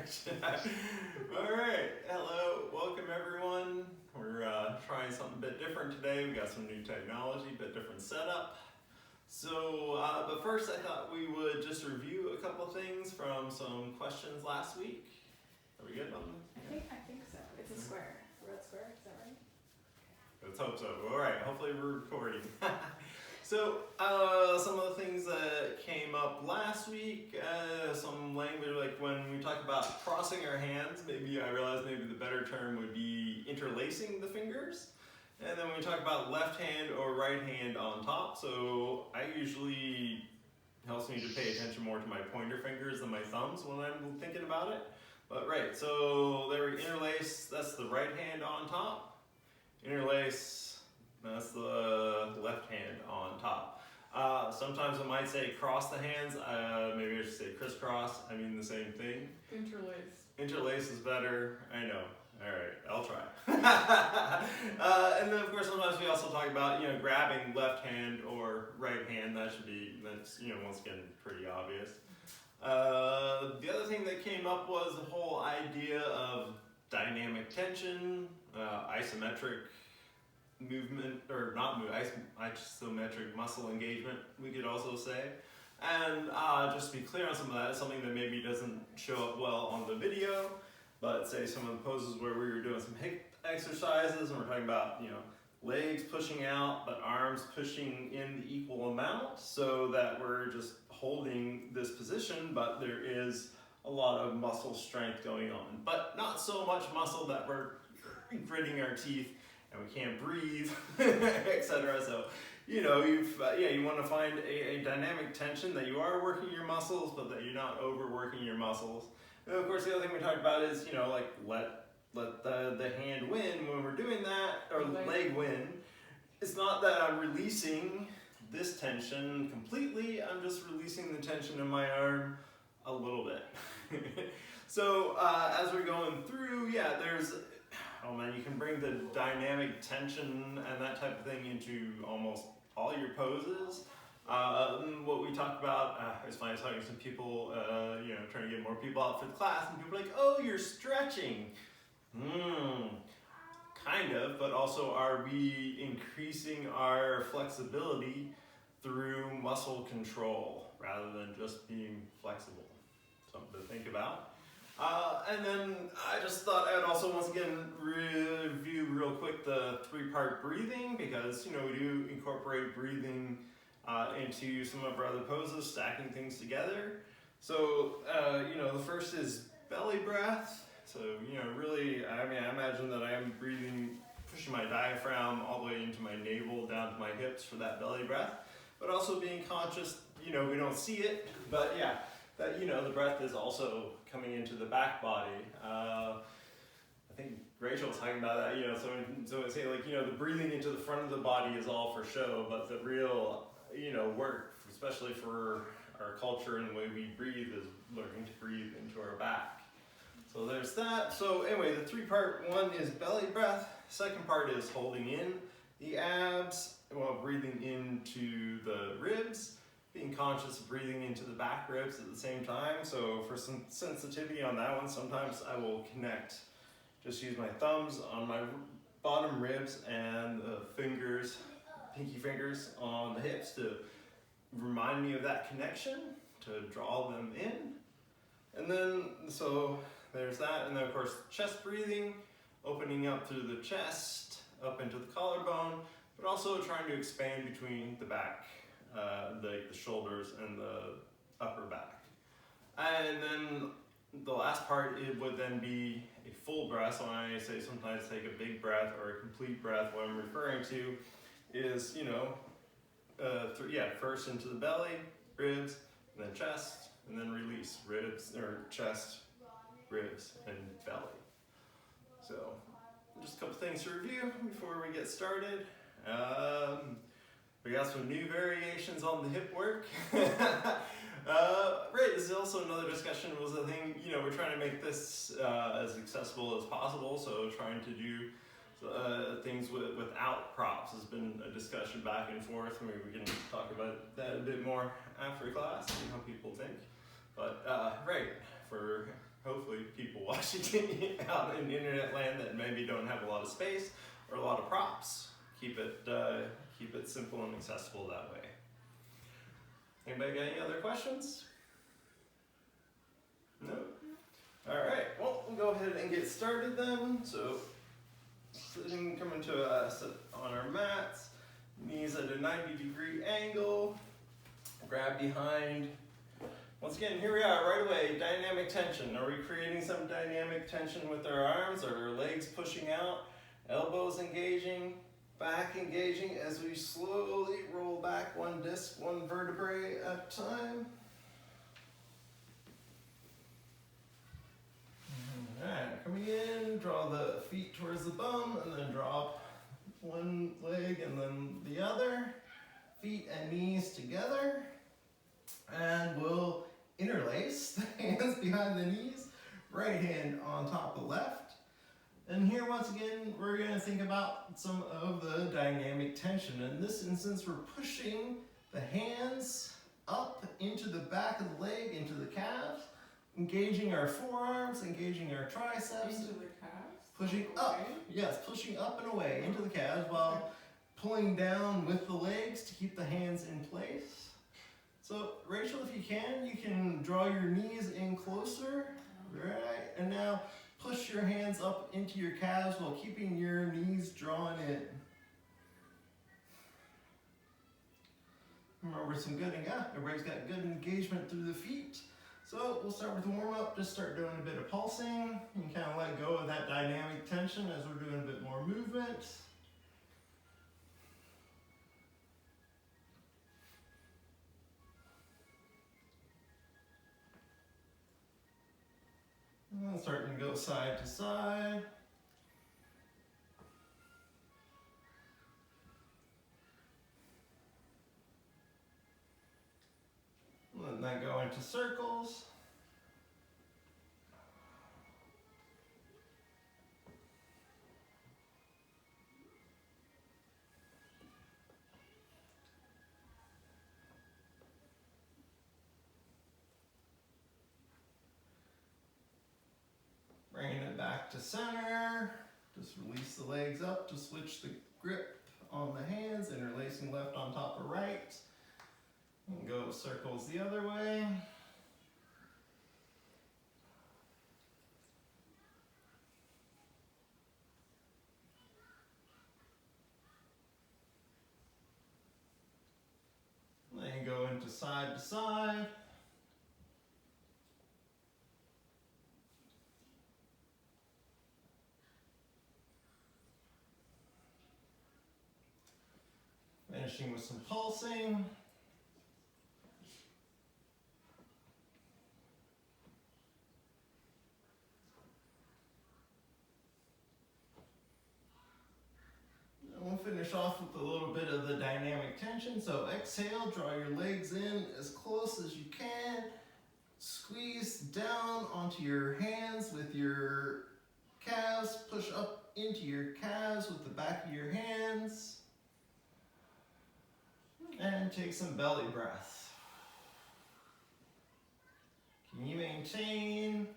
Alright, hello, welcome everyone. We're trying something a bit different today. We got some new technology, a bit different setup. So, but first I thought we would just review a couple things from some questions last week. Are we good on this? I think so. It's a square. Red square, is that right? Let's hope so. Alright, hopefully we're recording. So, some of the things that came up last week, some language like when we talk about crossing our hands, maybe I realized maybe the better term would be interlacing the fingers. And then when we talk about left hand or right hand on top, so I usually helps me to pay attention more to my pointer fingers than my thumbs when I'm thinking about it. But right, so there we interlace, that's the right hand on top. Interlace, that's the left hand on top. Sometimes I might say cross the hands, maybe I should say crisscross, I mean the same thing. Interlace. Interlace is better, I know. Alright, I'll try. And then of course sometimes we also talk about, grabbing left hand or right hand, that's, once again, pretty obvious. The other thing that came up was the whole idea of dynamic tension, isometric movement, or not movement, isometric muscle engagement, we could also say. And just to be clear on some of that, something that maybe doesn't show up well on the video, but say some of the poses where we were doing some hip exercises and we're talking about, legs pushing out, but arms pushing in the equal amount, so that we're just holding this position, but there is a lot of muscle strength going on. But not so much muscle that we're gritting our teeth and we can't breathe, etc. So, you want to find a dynamic tension that you are working your muscles, but that you're not overworking your muscles. And of course, the other thing we talked about is, let the hand win when we're doing that, or leg win. It's not that I'm releasing this tension completely, I'm just releasing the tension in my arm a little bit. So as we're going through, you can bring the dynamic tension and that type of thing into almost all your poses. What we talked about, it's funny, I was talking to some people, trying to get more people out for the class, and people are like, oh, you're stretching. Kind of, but also are we increasing our flexibility through muscle control rather than just being flexible? Something to think about. And then I just thought I'd also once again review real quick the three-part breathing, because we do incorporate breathing into some of our other poses, stacking things together. So the first is belly breath. So really, I imagine that I'm breathing, pushing my diaphragm all the way into my navel, down to my hips for that belly breath, but also being conscious, we don't see it, but that the breath is also coming into the back body. I think Rachel was talking about that, so I say the breathing into the front of the body is all for show, but the real, work, especially for our culture and the way we breathe, is learning to breathe into our back. So there's that. So anyway, the three-part one is belly breath. Second part is holding in the abs while breathing into the ribs. Being conscious of breathing into the back ribs at the same time. So for some sensitivity on that one, sometimes I will just use my thumbs on my bottom ribs and the fingers, pinky fingers on the hips to remind me of that connection, to draw them in. And then, so there's that. And then of course, chest breathing, opening up through the chest, up into the collarbone, but also trying to expand between the back, the shoulders and the upper back. And then the last part, it would then be a full breath. So when I say sometimes take a big breath or a complete breath, what I'm referring to is, first into the belly, ribs, and then chest, and then release, ribs, or chest, ribs, and belly. So just a couple things to review before we get started. We got some new variations on the hip work. Right, this is also another discussion, was the thing, we're trying to make this as accessible as possible, so trying to do things without props has been a discussion back and forth. Maybe we can talk about that a bit more after class, see how people think. But right, for hopefully people watching out in internet land that maybe don't have a lot of space or a lot of props. Keep it simple and accessible that way. Anybody got any other questions? No? Alright, well, we'll go ahead and get started then. So, sitting, coming to sit on our mats, knees at a 90-degree angle, grab behind. Once again, here we are, right away, dynamic tension. Are we creating some dynamic tension with our arms? Are our legs pushing out? Elbows engaging, back engaging as we slowly roll back one disc, one vertebrae at a time. Alright, coming in, draw the feet towards the bum, and then drop one leg and then the other. Feet and knees together. And we'll interlace the hands behind the knees, right hand on top of left. And here, once again, we're going to think about some of the dynamic tension. In this instance, we're pushing the hands up into the back of the leg, into the calves, engaging our forearms, engaging our triceps. Into the calves? Pushing up, yes, pushing up and away into the calves while pulling down with the legs to keep the hands in place. So, Rachel, if you can draw your knees in closer, right? And now push your hands up into your calves while keeping your knees drawn in. Remember everybody's got good engagement through the feet. So we'll start with the warm up, just start doing a bit of pulsing. You can kind of let go of that dynamic tension as we're doing a bit more movement. And then starting to go side to side. Letting that go into circles. Bringing it back to center. Just release the legs up to switch the grip on the hands, interlacing left on top of right. And go circles the other way. Then you go into side to side. Finishing with some pulsing. And we'll finish off with a little bit of the dynamic tension. So exhale, draw your legs in as close as you can. Squeeze down onto your hands with your calves. Push up into your calves with the back of your hands. And take some belly breath. Can you maintain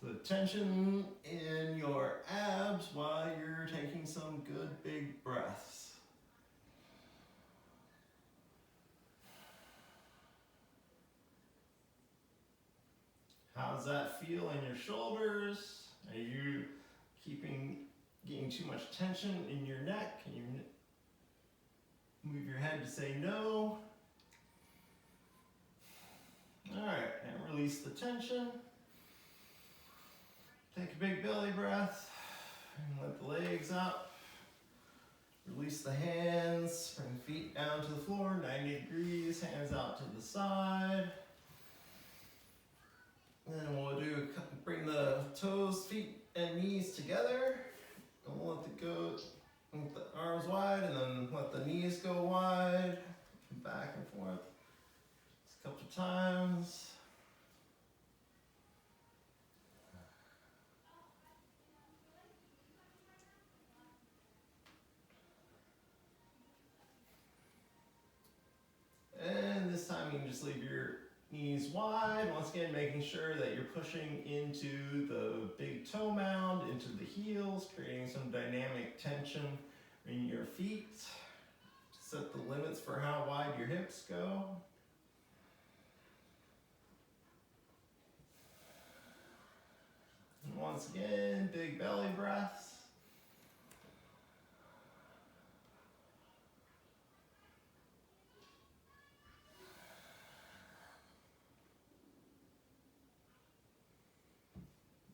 the tension in your abs while you're taking some good big breaths? How does that feel in your shoulders? Are you getting too much tension in your neck? Can you move your head to say no? Alright, and release the tension. Take a big belly breath and let the legs up. Release the hands, bring the feet down to the floor, 90 degrees, hands out to the side. Then we'll bring the toes, feet, and knees together. And we'll let the arms wide, and then let the knees go wide, back and forth. Just a couple of times. And this time you can just leave your knees wide. Once again, making sure that you're pushing into the big toe mound, into the heels, creating some dynamic tension in your feet. Set the limits for how wide your hips go. And once again, big belly breaths.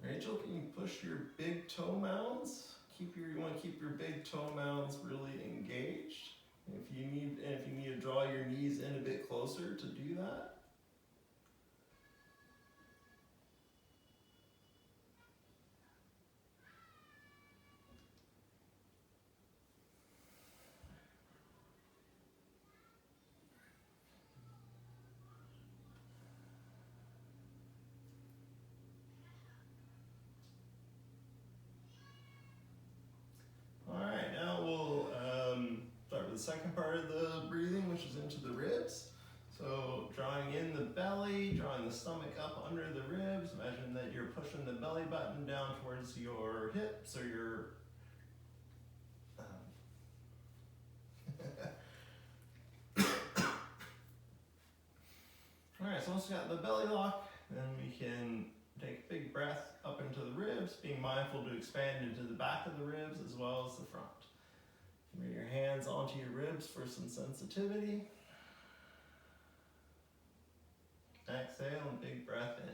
Rachel, can you push your big toe mounds? You want to keep your big toe mounds really engaged. If you need to draw your knees in a bit closer to do that. Alright, now we'll start with the second part of the breathing, which is into the ribs. So drawing in the belly, drawing the stomach up under the ribs. Imagine that you're pushing the belly button down towards your hips or your... Alright, so once we got the belly lock, then we can take a big breath up into the ribs, being mindful to expand into the back of the ribs as well as the front. Bring your hands onto your ribs for some sensitivity. Exhale and big breath in.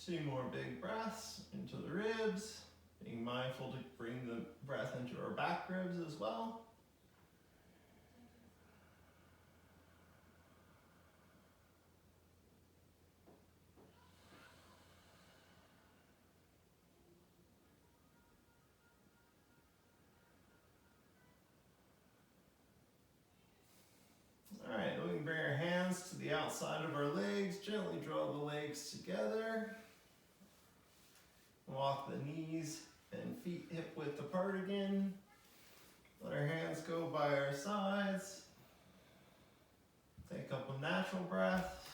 Two more big breaths into the ribs, being mindful to bring the breath into our back ribs as well. Alright, we can bring our hands to the outside of our legs, gently draw the legs together. Walk the knees and feet hip width apart again. Let our hands go by our sides. Take a couple natural breaths.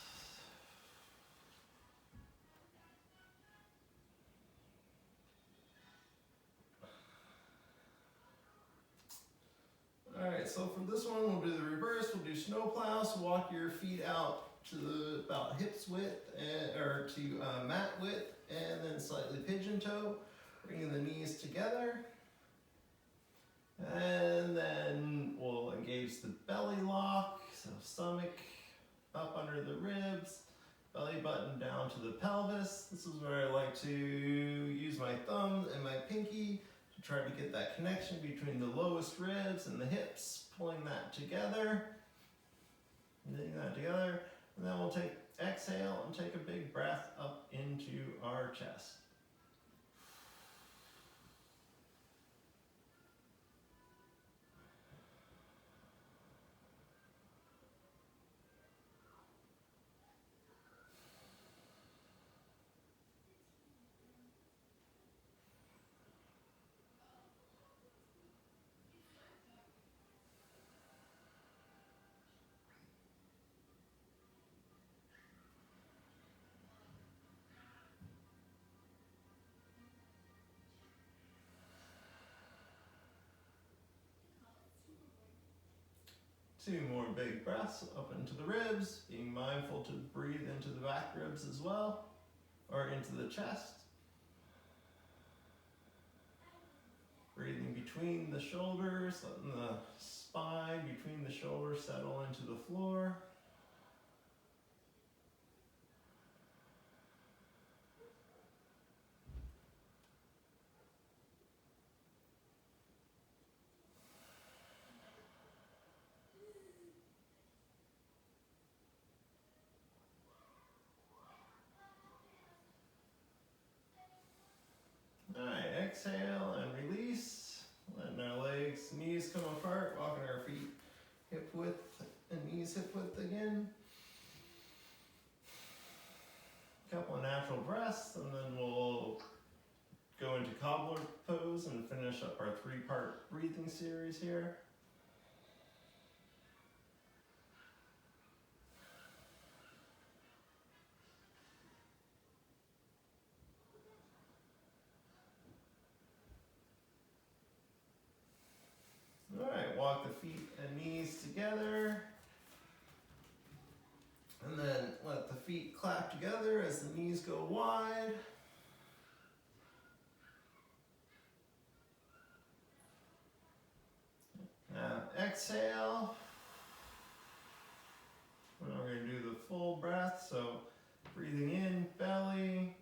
Alright, so for this one, we'll do the reverse. We'll do snowplow. So walk your feet out to about hips width, or to mat width, and then slightly pigeon toe. Bringing the knees together. And then we'll engage the belly lock. So stomach up under the ribs. Belly button down to the pelvis. This is where I like to use my thumb and my pinky to try to get that connection between the lowest ribs and the hips, pulling that together, getting that together, and then we'll exhale and take a big breath up into our chest. Two more big breaths up into the ribs, being mindful to breathe into the back ribs as well, or into the chest. Breathing between the shoulders, letting the spine between the shoulders settle into the floor. exhale and release. Letting our legs, knees come apart, walking our feet hip width and knees hip width again. Couple of natural breaths, and then we'll go into cobbler pose and finish up our 3-part breathing series here. Alright, walk the feet and knees together. And then let the feet clap together as the knees go wide. Now exhale. And we're going to do the full breath, so breathing in, belly,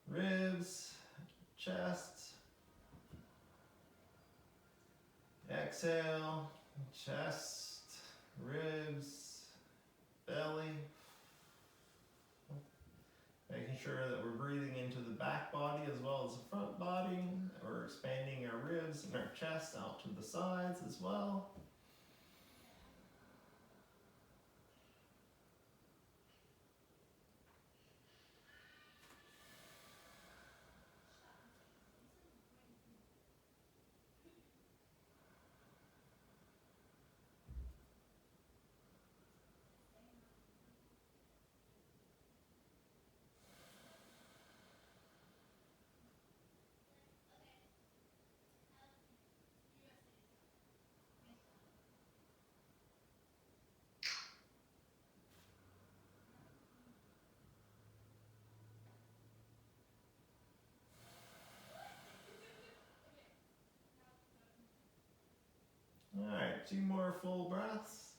ribs, chest. Exhale, chest, ribs, belly. Making sure that we're breathing into the back body as well as the front body. We're expanding our ribs and our chest out to the sides as well. Alright, 2 more full breaths.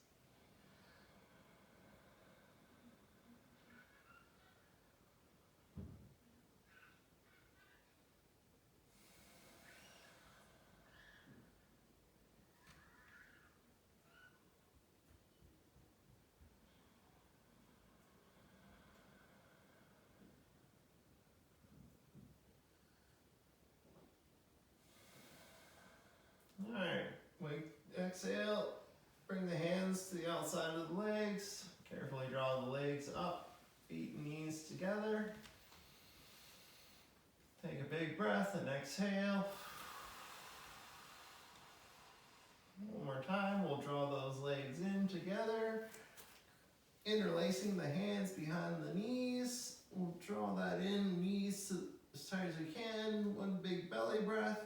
Alright, exhale, bring the hands to the outside of the legs. Carefully draw the legs up, feet and knees together. Take a big breath and exhale. One more time, we'll draw those legs in together. Interlacing the hands behind the knees. We'll draw that in, knees as tight as we can. One big belly breath.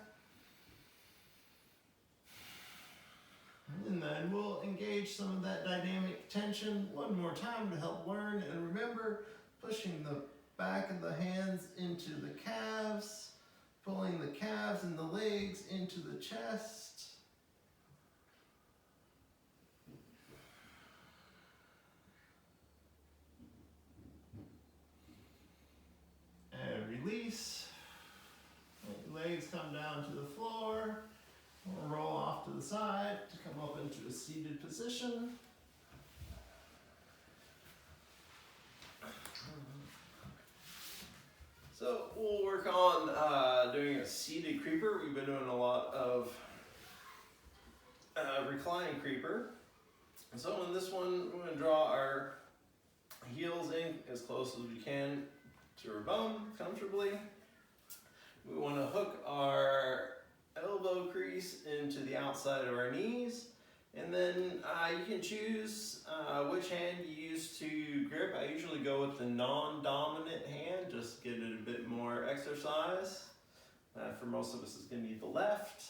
And then we'll engage some of that dynamic tension one more time to help learn. And remember, pushing the back of the hands into the calves, pulling the calves and the legs into the chest. And release. Let your legs come down to the floor. We'll roll off to the side to come up into a seated position. So we'll work on doing a seated creeper. We've been doing a lot of reclining creeper. So in this one, we're going to draw our heels in as close as we can to our bum comfortably. We want to hook our elbow crease into the outside of our knees, and then you can choose which hand you use to grip. I usually go with the non-dominant hand, just get it a bit more exercise. For most of us, it's going to be the left.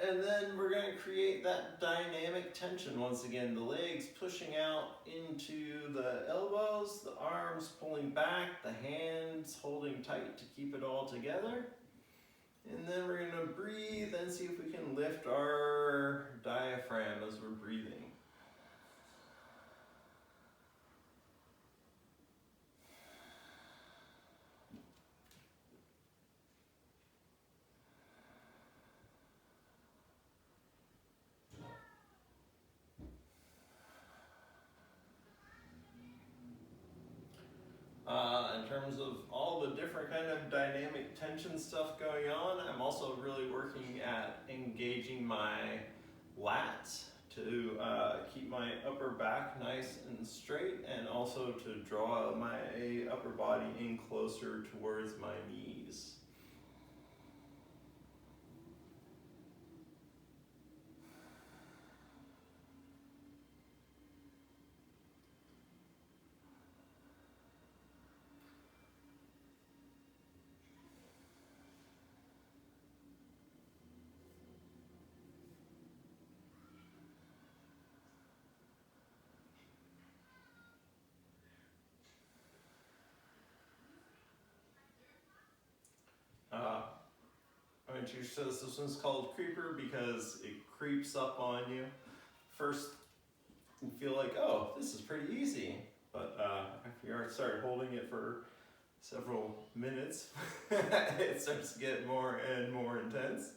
And then we're going to create that dynamic tension once again. The legs pushing out into the elbows, the arms pulling back, the hands holding tight to keep it all together. And then we're going to breathe and see if we can lift our diaphragm as we're breathing. And terms of all the different kind of dynamic tension stuff going on, I'm also really working at engaging my lats to keep my upper back nice and straight, and also to draw my upper body in closer towards my knees. I introduced this one's called Creeper because it creeps up on you. First, you feel like, oh, this is pretty easy. But if you start holding it for several minutes, it starts to get more and more intense.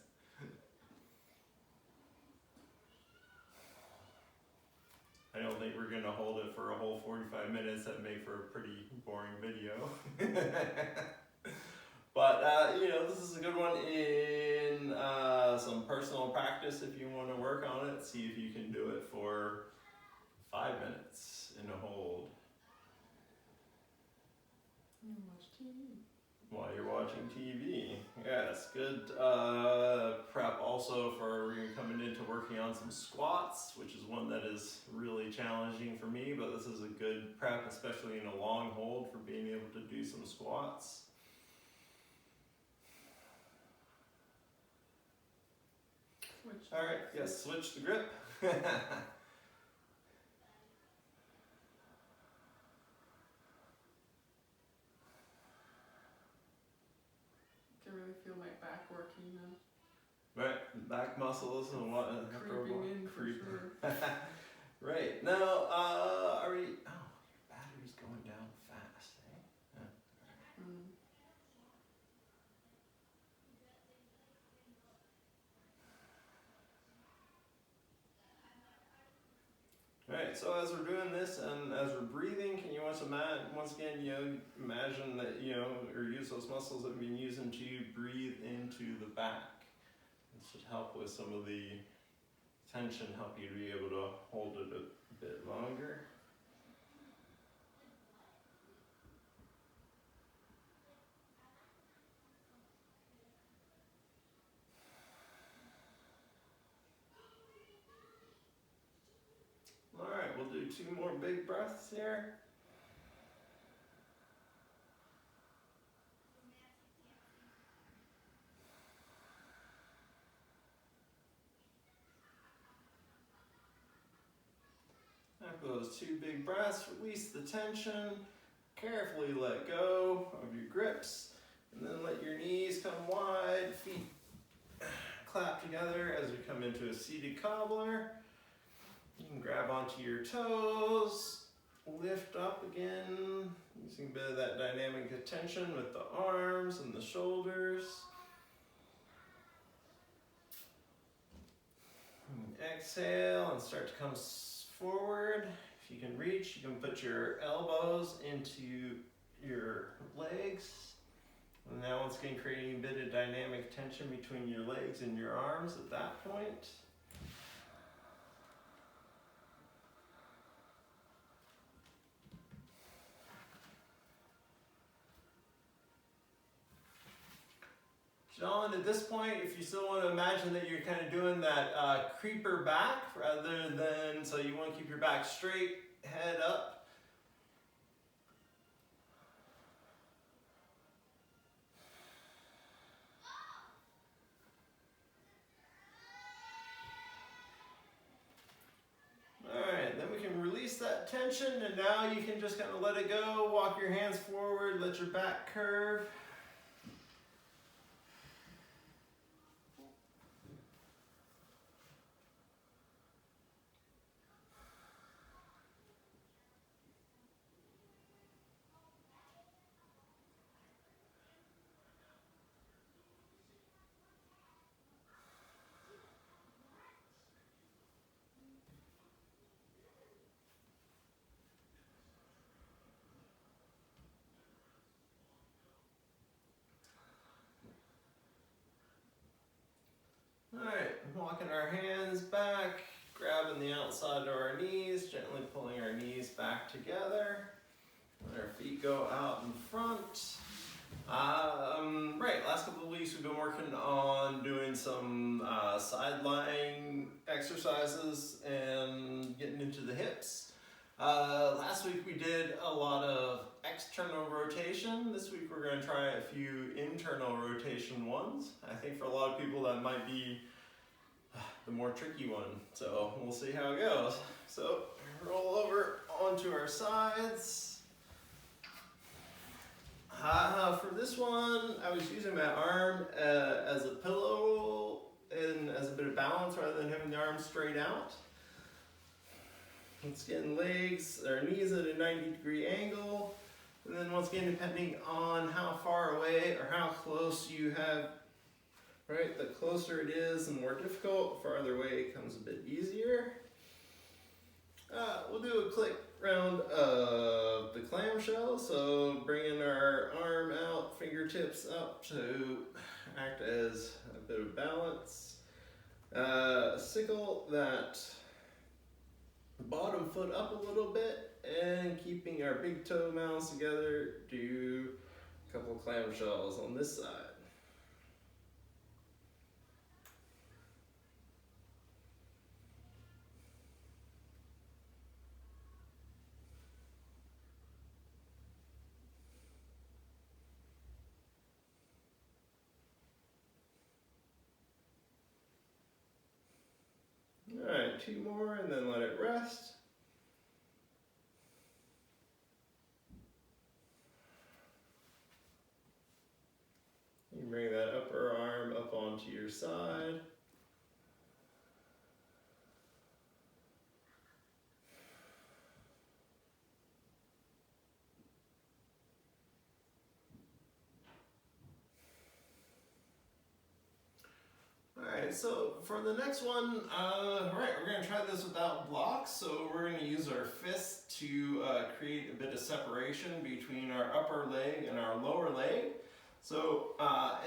I don't think we're going to hold it for a whole 45 minutes. That'd make for a pretty boring video. But, this is a good one in some personal practice if you want to work on it. See if you can do it for 5 minutes in a hold. Watch TV. While you're watching TV. Yes, good prep also for coming into working on some squats, which is one that is really challenging for me, but this is a good prep, especially in a long hold, for being able to do some squats. All right, yes, switch the grip. Can really feel my back working now. Right, back muscles and what? Creeping in for sure. Right, now, are we, oh, your battery's going down fast, eh? Yeah. Alright, so as we're doing this and as we're breathing, can you once again, imagine that, or use those muscles that we've been using to breathe into the back. This should help with some of the tension, help you to be able to hold it a bit longer. Alright, we'll do 2 more big breaths here. After those 2 big breaths, release the tension, carefully let go of your grips, and then let your knees come wide, feet clap together as we come into a seated cobbler. You can grab onto your toes, lift up again, using a bit of that dynamic tension with the arms and the shoulders. And exhale and start to come forward. If you can reach, you can put your elbows into your legs. And now once again, creating a bit of dynamic tension between your legs and your arms at that point. John, at this point, if you still want to imagine that you're kind of doing that creeper back rather than, so you want to keep your back straight, head up. Alright, then we can release that tension, and now you can just kind of let it go, walk your hands forward, let your back curve. walking our hands back, grabbing the outside of our knees, gently pulling our knees back together. Let our feet go out in front. Right, last couple of weeks we've been working on doing some side lying exercises and getting into the hips. Last week we did a lot of external rotation. This week we're going to try a few internal rotation ones. I think for a lot of people that might be the more tricky one. So we'll see how it goes. So roll over onto our sides. For this one, I was using my arm as a pillow and as a bit of balance rather than having the arm straight out. Let's get legs, our knees at a 90-degree angle. And then once again, depending on how far away or how close you have, right, the closer it is, the more difficult. Farther away, it comes a bit easier. We'll do a quick round of the clamshell, so bringing our arm out, fingertips up to act as a bit of balance. Sickle that bottom foot up a little bit and keeping our big toe mounds together, do a couple clamshells on this side. Alright, 2 more and then let it rest. You bring that upper arm up onto your side. Alright, so for the next one, we're going to try this without blocks. So we're going to use our fists to create a bit of separation between our upper leg and our lower leg. So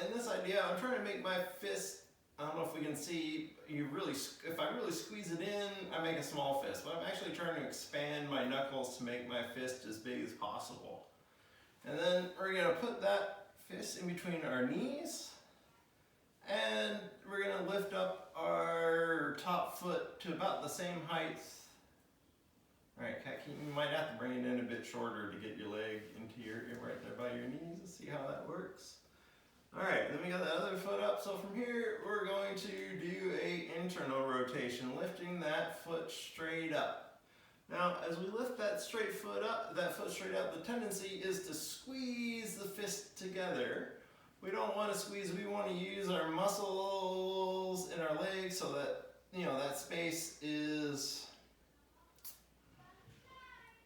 in this idea, I'm trying to make my fist, I don't know if we can see, if I really squeeze it in, I make a small fist. But I'm actually trying to expand my knuckles to make my fist as big as possible. And then we're going to put that fist in between our knees. And we're going to lift up our top foot to about the same height. Alright, you might have to bring it in a bit shorter to get your leg into right there by your knees. Let's see how that works. Alright, then we got the other foot up. So from here, we're going to do a internal rotation, lifting that foot straight up. Now, as we lift that foot straight up, the tendency is to squeeze the fist together. We don't want to squeeze, we want to use our muscles in our legs so that, that space is,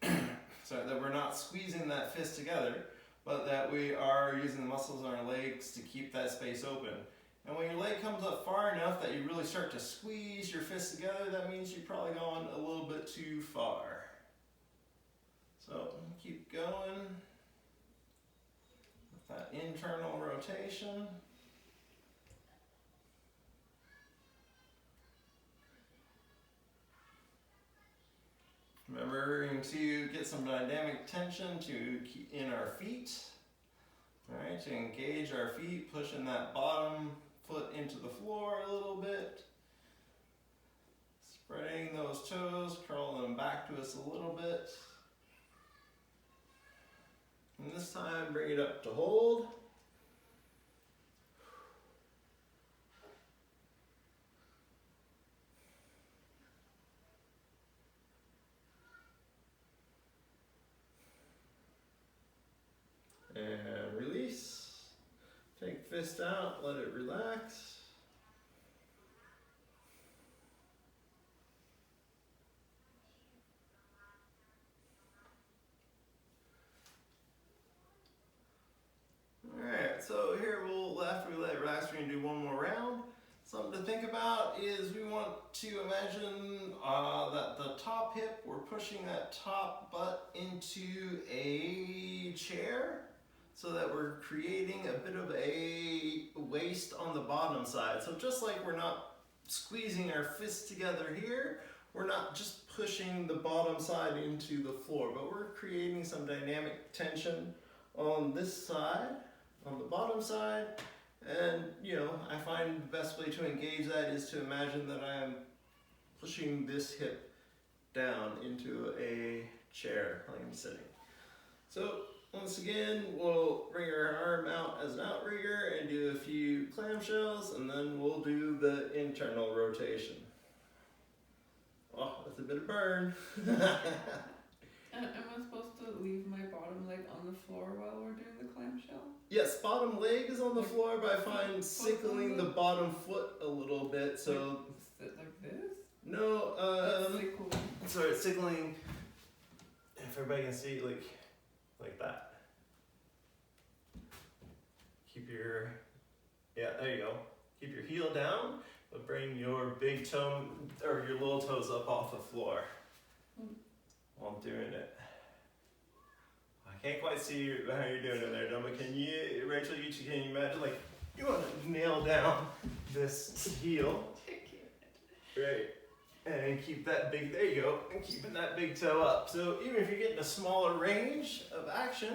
so that we're not squeezing that fist together, but that we are using the muscles in our legs to keep that space open. And when your leg comes up far enough that you really start to squeeze your fist together, that means you've probably gone a little bit too far. So keep going. That internal rotation. Remembering to get some dynamic tension in our feet. Alright, to engage our feet, pushing that bottom foot into the floor a little bit. Spreading those toes, curling them back to us a little bit. And this time, bring it up to hold. And release. Take fist out, let it relax. Alright, so here after we let it relax, we're going to do one more round. Something to think about is we want to imagine that the top hip, we're pushing that top butt into a chair so that we're creating a bit of a waist on the bottom side. So just like we're not squeezing our fists together here, we're not just pushing the bottom side into the floor, but we're creating some dynamic tension on this side, on the bottom side. And I find the best way to engage that is to imagine that I am pushing this hip down into a chair like I'm sitting. So once again, we'll bring our arm out as an outrigger and do a few clamshells, and then we'll do the internal rotation. Oh, that's a bit of burn. Am I supposed to leave my bottom leg on the floor while we're doing the clamshell? Yes, bottom leg is on the floor, but I find sickling the bottom foot a little bit. So like this? no, Sickling. sorry, sickling. If everybody can see, like that. Keep your, there you go. Keep your heel down, but bring your big toe or your little toes up off the floor while I'm doing it. I can't quite see how you're doing it there, John, but can you, Rachel, can you imagine, you want to nail down this heel, right, and keep that big, there you go, and keeping that big toe up. So even if you're getting a smaller range of action,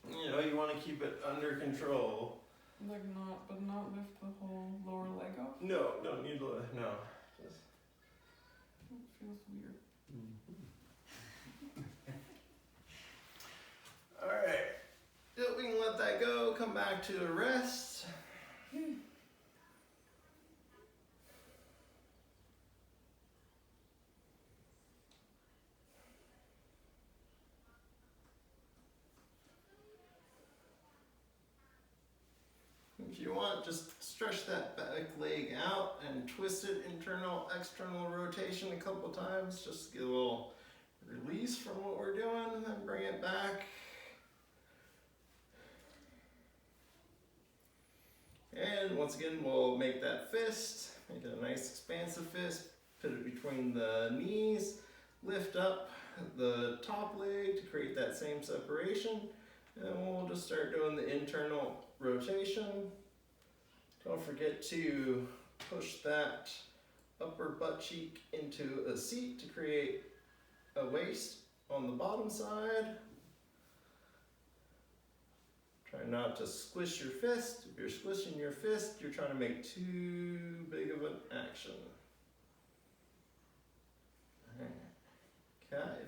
you want to keep it under control. But not lift the whole lower leg up? No, don't need to, no. Just. It feels weird. Alright, so we can let that go, come back to a rest. If you want, just stretch that back leg out and twist it internal, external rotation a couple times, just to get a little release from what we're doing, and then bring it back. And once again, we'll make that fist, make it a nice expansive fist, put it between the knees, lift up the top leg to create that same separation, and we'll just start doing the internal rotation. Don't forget to push that upper butt cheek into a seat to create a waist on the bottom side. Try not to squish your fist. If you're squishing your fist, you're trying to make too big of an action. Okay,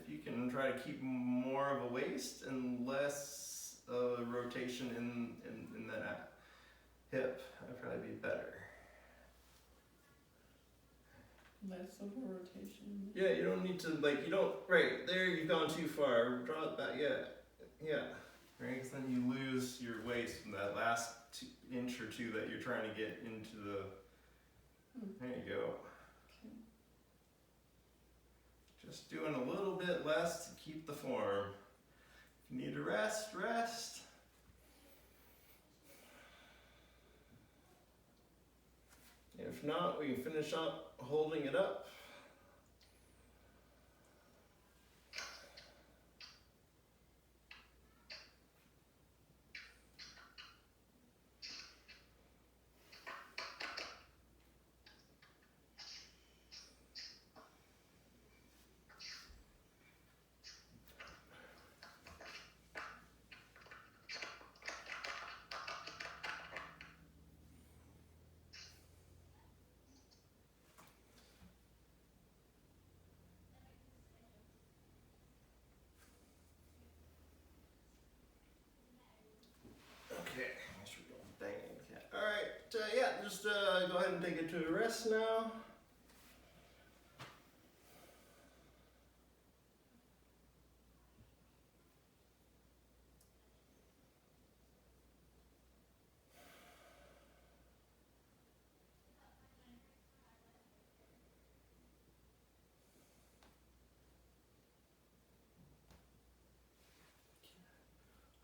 if you can try to keep more of a waist and less rotation in that hip, that'd probably be better. Less of a rotation. Yeah, you don't need to, right, there you've gone too far. Draw it back, yeah. Right, because then you lose your waist in that last inch or two that you're trying to get into the, there you go. Okay. Just doing a little bit less to keep the form. If you need to rest, rest. If not, we can finish up holding it up. Just go ahead and take it to a rest now.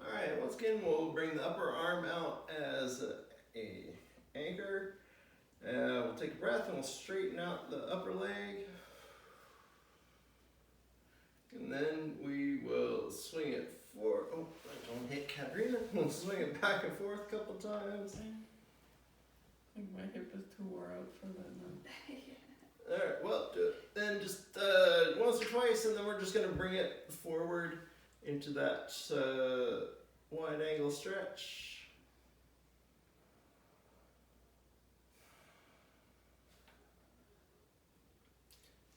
Alright, once again we'll bring the upper arm out as a anchor. We'll take a breath and we'll straighten out the upper leg. And then we will swing it forward. Oh, I don't hit Katrina. We'll swing it back and forth a couple times. Like my hip is too wore out for that now. Alright, well, do it. Then just once or twice, and then we're just going to bring it forward into that wide angle stretch.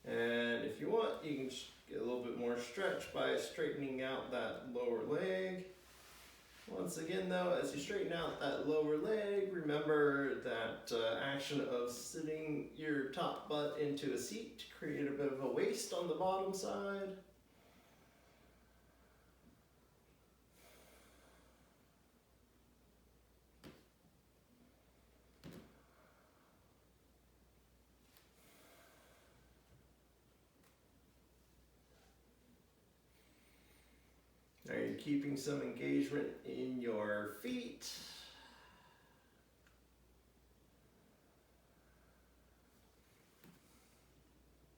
And if you want, you can just get a little bit more stretch by straightening out that lower leg. Once again though, as you straighten out that lower leg, remember that action of sitting your top butt into a seat to create a bit of a waist on the bottom side. Are you keeping some engagement in your feet?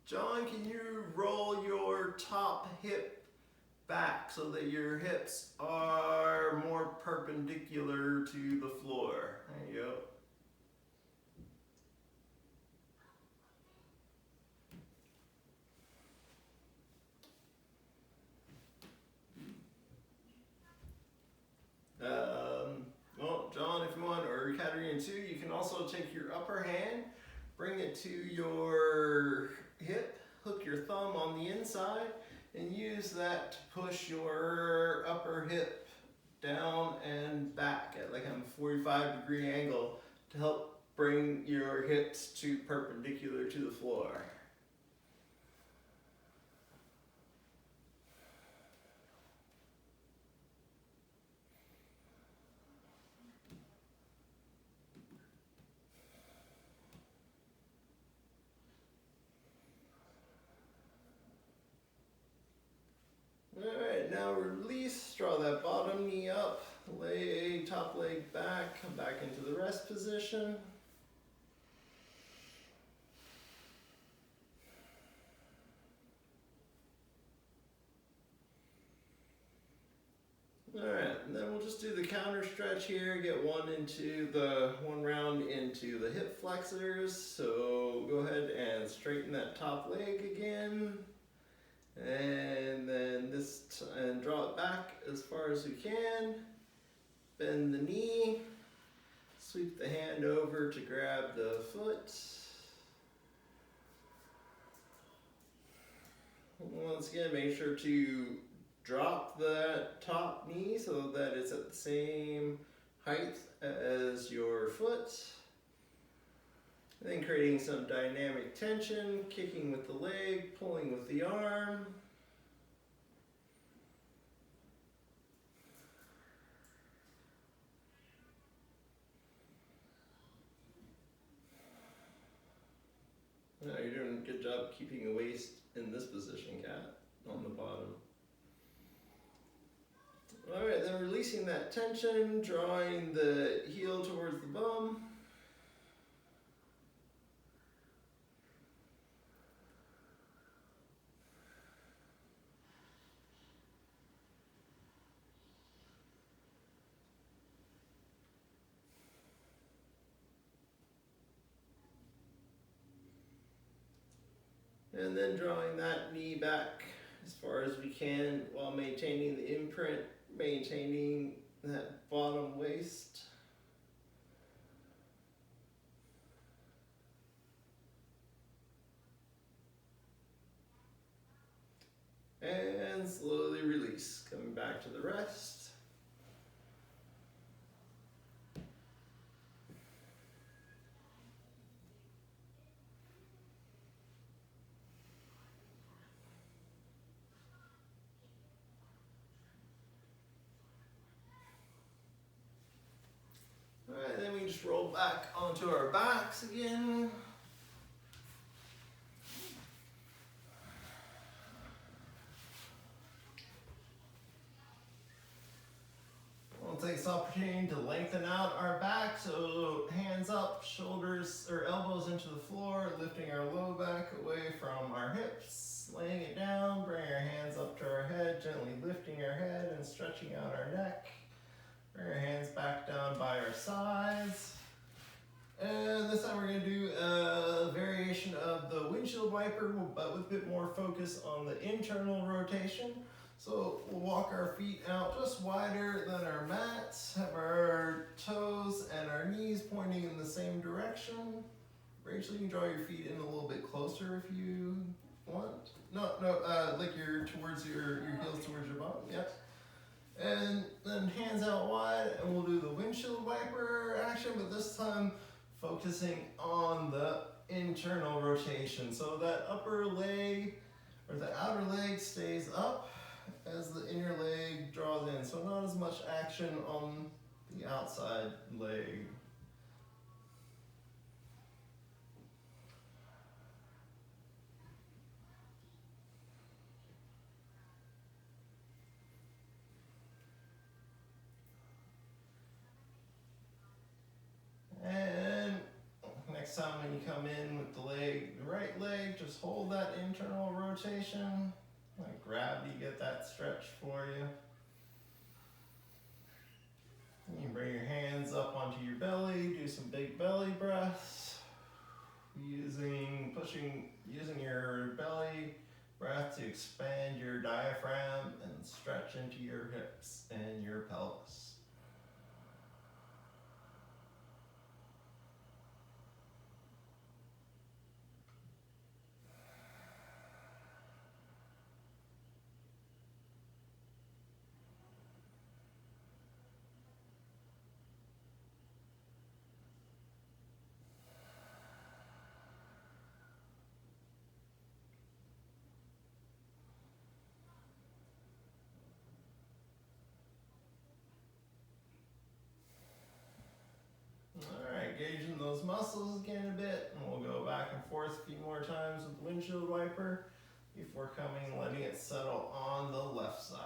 John, can you roll your top hip back so that your hips are more perpendicular to the floor? There you go. Well, John, if you want, or Katerina too, you can also take your upper hand, bring it to your hip, hook your thumb on the inside, and use that to push your upper hip down and back at like a 45-degree angle to help bring your hips to perpendicular to the floor. Alright, now release, draw that bottom knee up, lay top leg back, come back into the rest position. Alright, and then we'll just do the counter stretch here, get one round into the hip flexors. So go ahead and straighten that top leg again. And then and draw it back as far as we can. Bend the knee. Sweep the hand over to grab the foot. Once again, make sure to drop the top knee so that it's at the same height as your foot. Then creating some dynamic tension, kicking with the leg, pulling with the arm. Now you're doing a good job keeping the waist in this position, Kat, on the bottom. Alright, then releasing that tension, drawing the heel towards the bum. And then drawing that knee back as far as we can while maintaining the imprint, maintaining that bottom waist. And slowly release, coming back to the rest. Alright, then we just roll back onto our backs again. We'll take this opportunity to lengthen out our back, so hands up, shoulders or elbows into the floor, lifting our low back away from our hips, laying it down, bring our hands up to our head, gently lifting our head and stretching out our neck. Bring our hands back down by our sides. And with a bit more focus on the internal rotation. So we'll walk our feet out just wider than our mats, have our toes and our knees pointing in the same direction. Rachel, you can draw your feet in a little bit closer if you want. No, like you're towards your heels towards your bum, yep. And then hands out wide, and we'll do the windshield wiper action, but this time focusing on the internal rotation. So that upper leg, or the outer leg stays up as the inner leg draws in. So not as much action on the outside leg. And next time when you come in with the right leg, just hold that internal rotation. Like gravity, get that stretch for you. You can bring your hands up onto your belly, do some big belly breaths. Using your belly breath to expand your diaphragm and stretch into your hips and your pelvis. Alright, gauging those muscles again a bit, and we'll go back and forth a few more times with the windshield wiper before coming and letting it settle on the left side.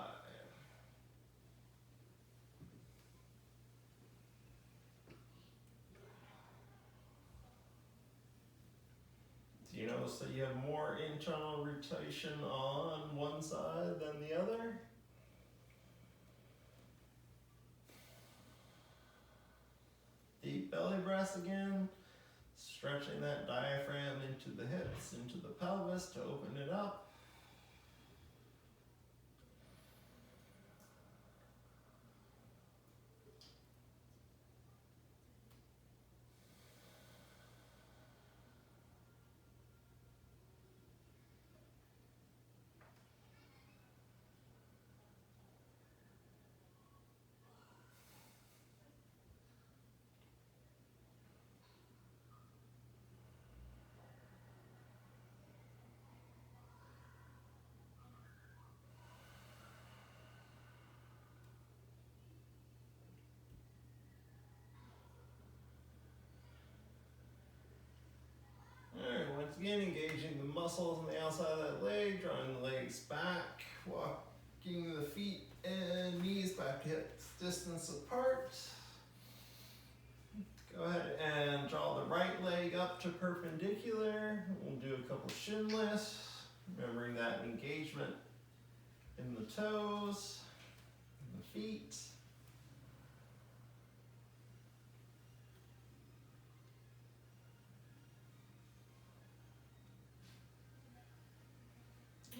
Do you notice that you have more internal rotation on one side than the other? Deep belly breaths again, stretching that diaphragm into the hips, into the pelvis to open it up. Alright, once again engaging the muscles on the outside of that leg, drawing the legs back, walking the feet and knees back to hip distance apart. Go ahead and draw the right leg up to perpendicular. We'll do a couple shin lifts, remembering that engagement in the toes, in the feet.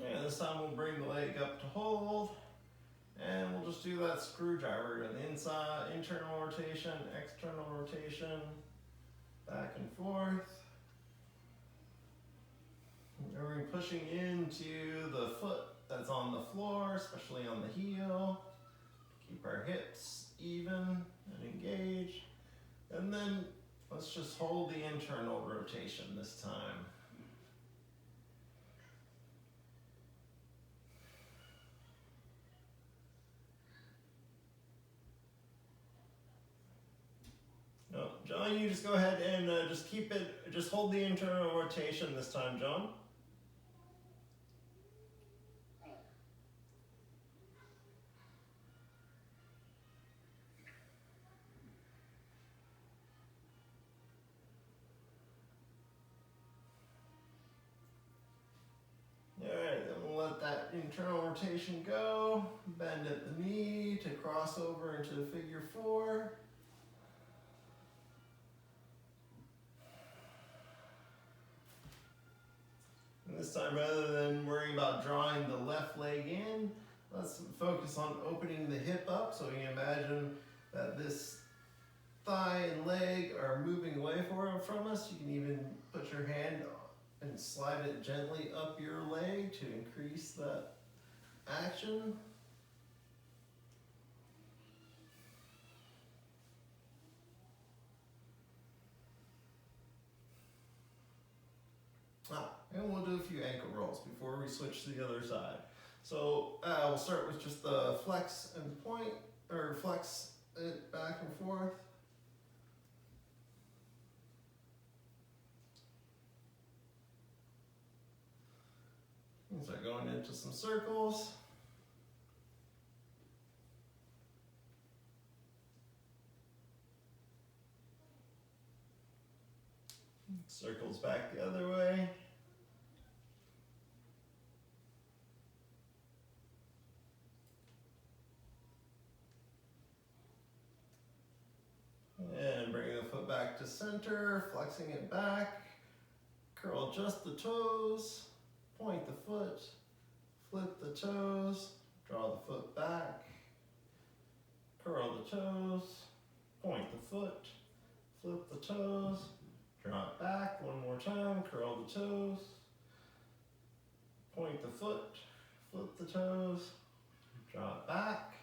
And this time we'll bring the leg up to hold, and we'll just do that screwdriver on the inside, internal rotation, external rotation, back and forth. And we're pushing into the foot that's on the floor, especially on the heel. Keep our hips even and engaged. And then let's just hold the internal rotation this time. No, John, you just go ahead and just hold the internal rotation this time, John. Alright, then we'll let that internal rotation go. Bend at the knee to cross over into the figure 4. And this time, rather than worrying about drawing the left leg in, let's focus on opening the hip up. So you can imagine that this thigh and leg are moving away from us. You can even put your hand and slide it gently up your leg to increase that action. And we'll do a few ankle rolls before we switch to the other side. So we'll start with just the flex and point, or flex it back and forth. And start going into some circles. Circles back the other way. And bringing the foot back to center, flexing it back. Curl just the toes, point the foot, flip the toes, draw the foot back, curl the toes, point the foot, flip the toes, draw it back one more time, curl the toes, point the foot, flip the toes, draw it back.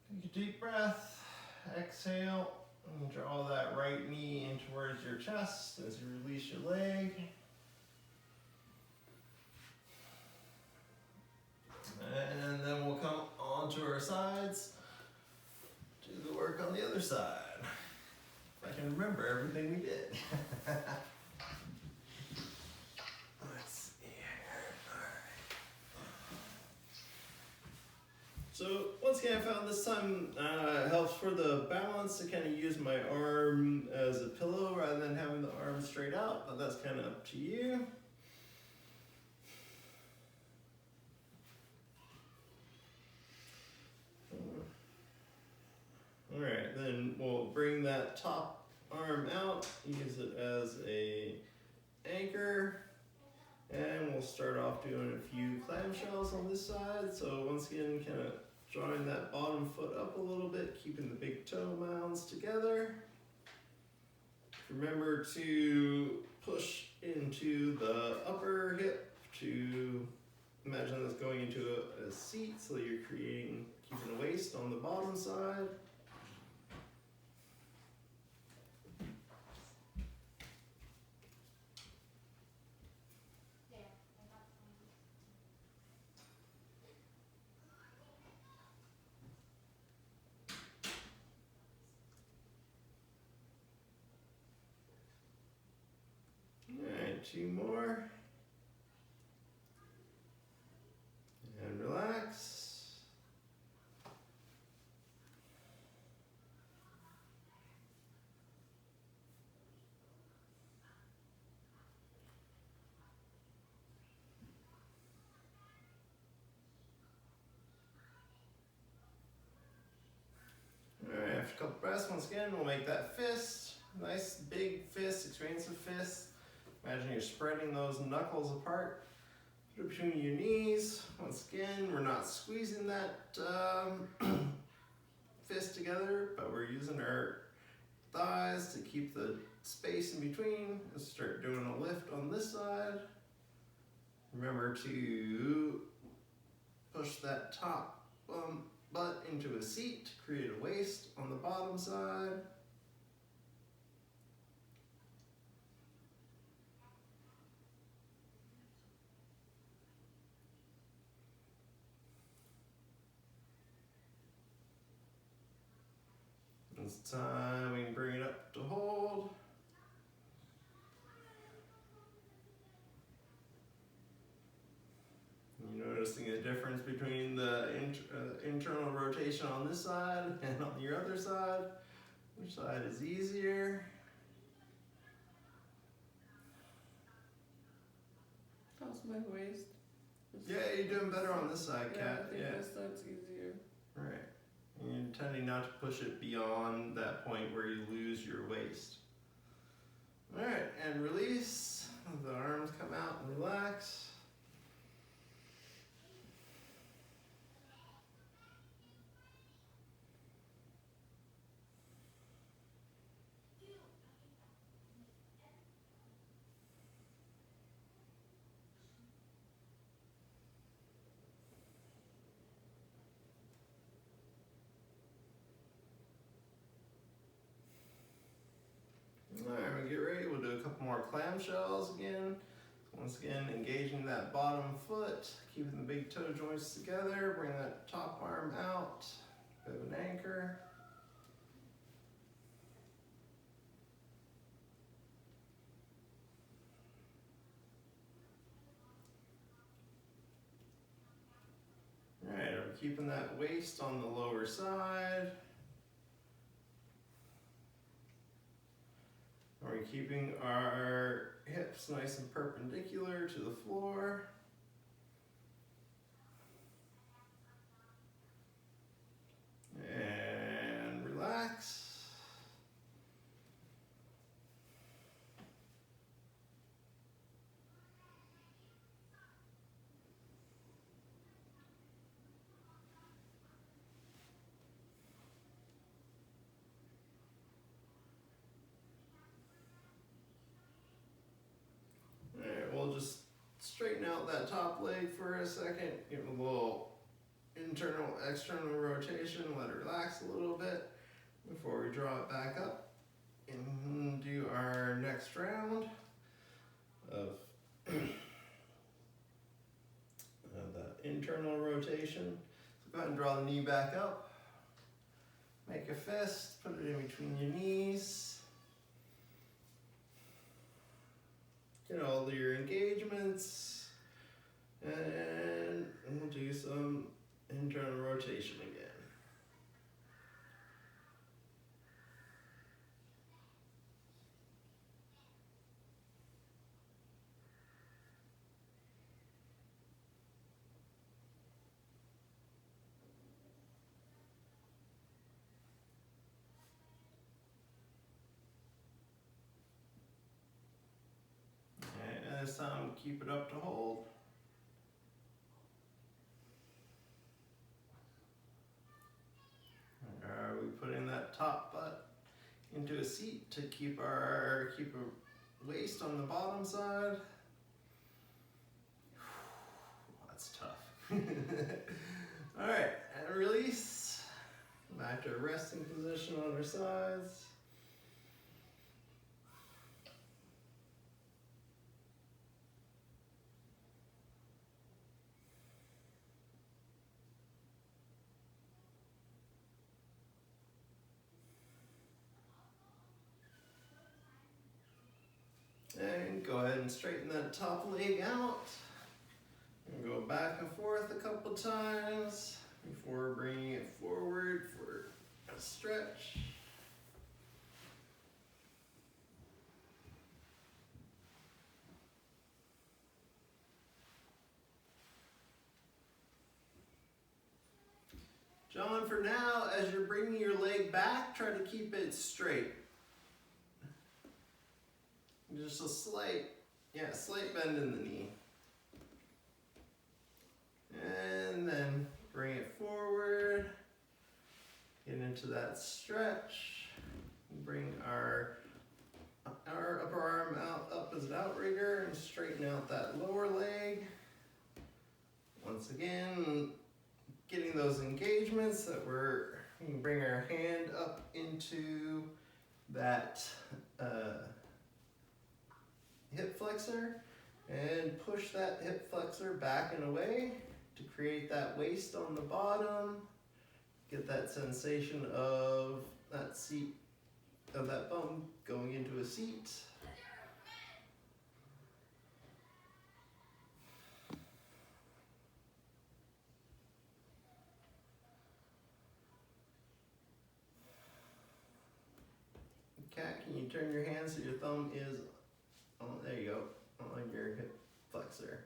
Take a deep breath, exhale, and draw that right knee in towards your chest as you release your leg. And then we'll come onto our sides, do the work on the other side. If I can remember everything we did. Let's see here. Alright. So once again, I found this time it helps for the balance to kind of use my arm as a pillow rather than having the arm straight out, but that's kind of up to you. Alright, then we'll bring that top arm out, use it as a anchor, and we'll start off doing a few clamshells on this side. So once again, kind of drawing that bottom foot up a little bit, keeping the big toe mounds together. Remember to push into the upper hip to imagine this going into a seat, so you're keeping the waist on the bottom side. Alright, two more. And relax. Alright, after a couple breaths, once again, we'll make that fist. Nice big fist, expansive fist. Imagine you're spreading those knuckles apart. Put it between your knees. Once again, we're not squeezing that fist together, but we're using our thighs to keep the space in between. Let's start doing a lift on this side. Remember to push that top butt into a seat to create a waist on the bottom side. This time we can bring it up to hold. You're noticing a difference between the internal rotation on this side and on your other side. Which side is easier? How's my waist? Yeah, you're doing better on this side, Kat. I think this side's easier. Right. And you're intending not to push it beyond that point where you lose your waist. Alright, and release. The arms come out and relax. Alright, we get ready. We'll do a couple more clamshells again. Once again, engaging that bottom foot, keeping the big toe joints together. Bring that top arm out. Bit of an anchor. Alright, we're keeping that waist on the lower side. We're keeping our hips nice and perpendicular to the floor. And relax. Alright, we'll just straighten out that top leg for a second. Give it a little internal, external rotation. Let it relax a little bit before we draw it back up and do our next round of the internal rotation. So go ahead and draw the knee back up. Make a fist, put it in between your knees. Get all your engagements, and we'll do some internal rotation again. And this time, keep it up to hold. Are we putting that top butt into a seat to keep a waist on the bottom side? That's tough. All right, and release. Back to a resting position on our sides. And go ahead and straighten that top leg out. And go back and forth a couple times before bringing it forward for a stretch. John, for now, as you're bringing your leg back, try to keep it straight. Just a slight bend in the knee. And then bring it forward. Get into that stretch. Bring our upper arm out up as an outrigger and straighten out that lower leg. Once again, getting those engagements that we can bring our hand up into that hip flexor and push that hip flexor back and away to create that waist on the bottom. Get that sensation of that seat, of that bum going into a seat. Cat, can you turn your hand so your thumb is on, there you go, on your hip flexor.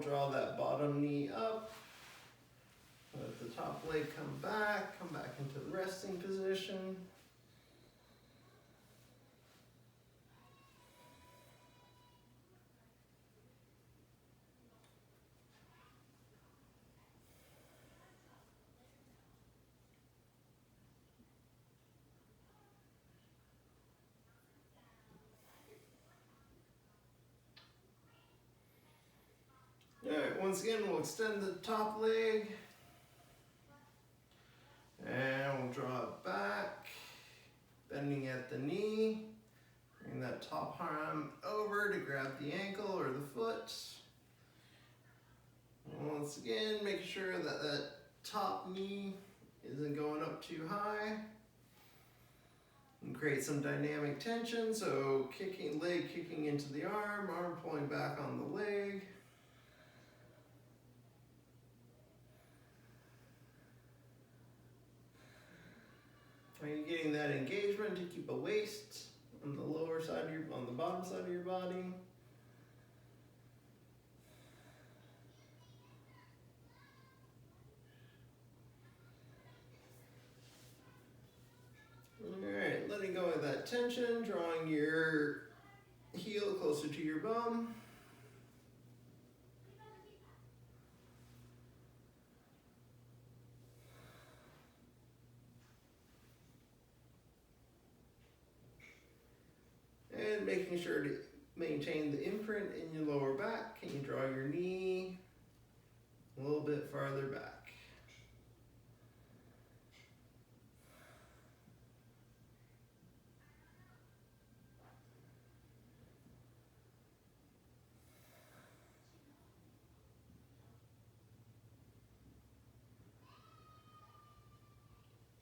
draw that bottom knee up. Let the top leg come back into the resting position. Alright, once again, we'll extend the top leg. And we'll draw it back, bending at the knee. Bring that top arm over to grab the ankle or the foot. And once again, making sure that that top knee isn't going up too high. And create some dynamic tension, so leg kicking into the arm pulling back on the leg. Are you getting that engagement to keep a waist on the lower side of on the bottom side of your body? Alright, letting go of that tension, drawing your heel closer to your bum. And making sure to maintain the imprint in your lower back. Can you draw your knee a little bit farther back?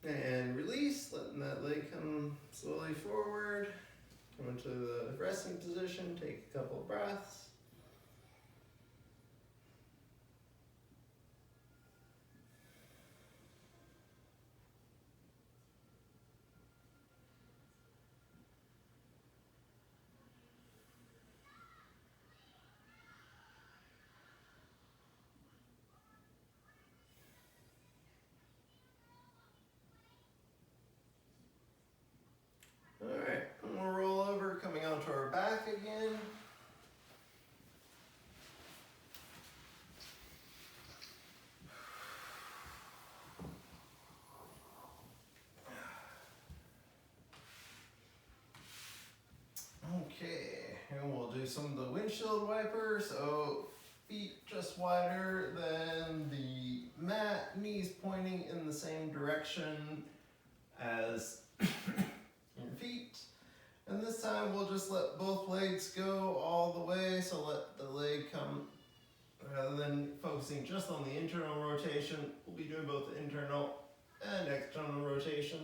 And release, letting that leg come slowly forward. Come into the resting position, take a couple of breaths. Alright, and we'll roll over, coming onto our back again. Okay, and we'll do some of the windshield wipers. So feet just wider than the mat, knees pointing in the same direction as your feet. And this time we'll just let both legs go all the way. So let the leg come, rather than focusing just on the internal rotation, we'll be doing both internal and external rotation.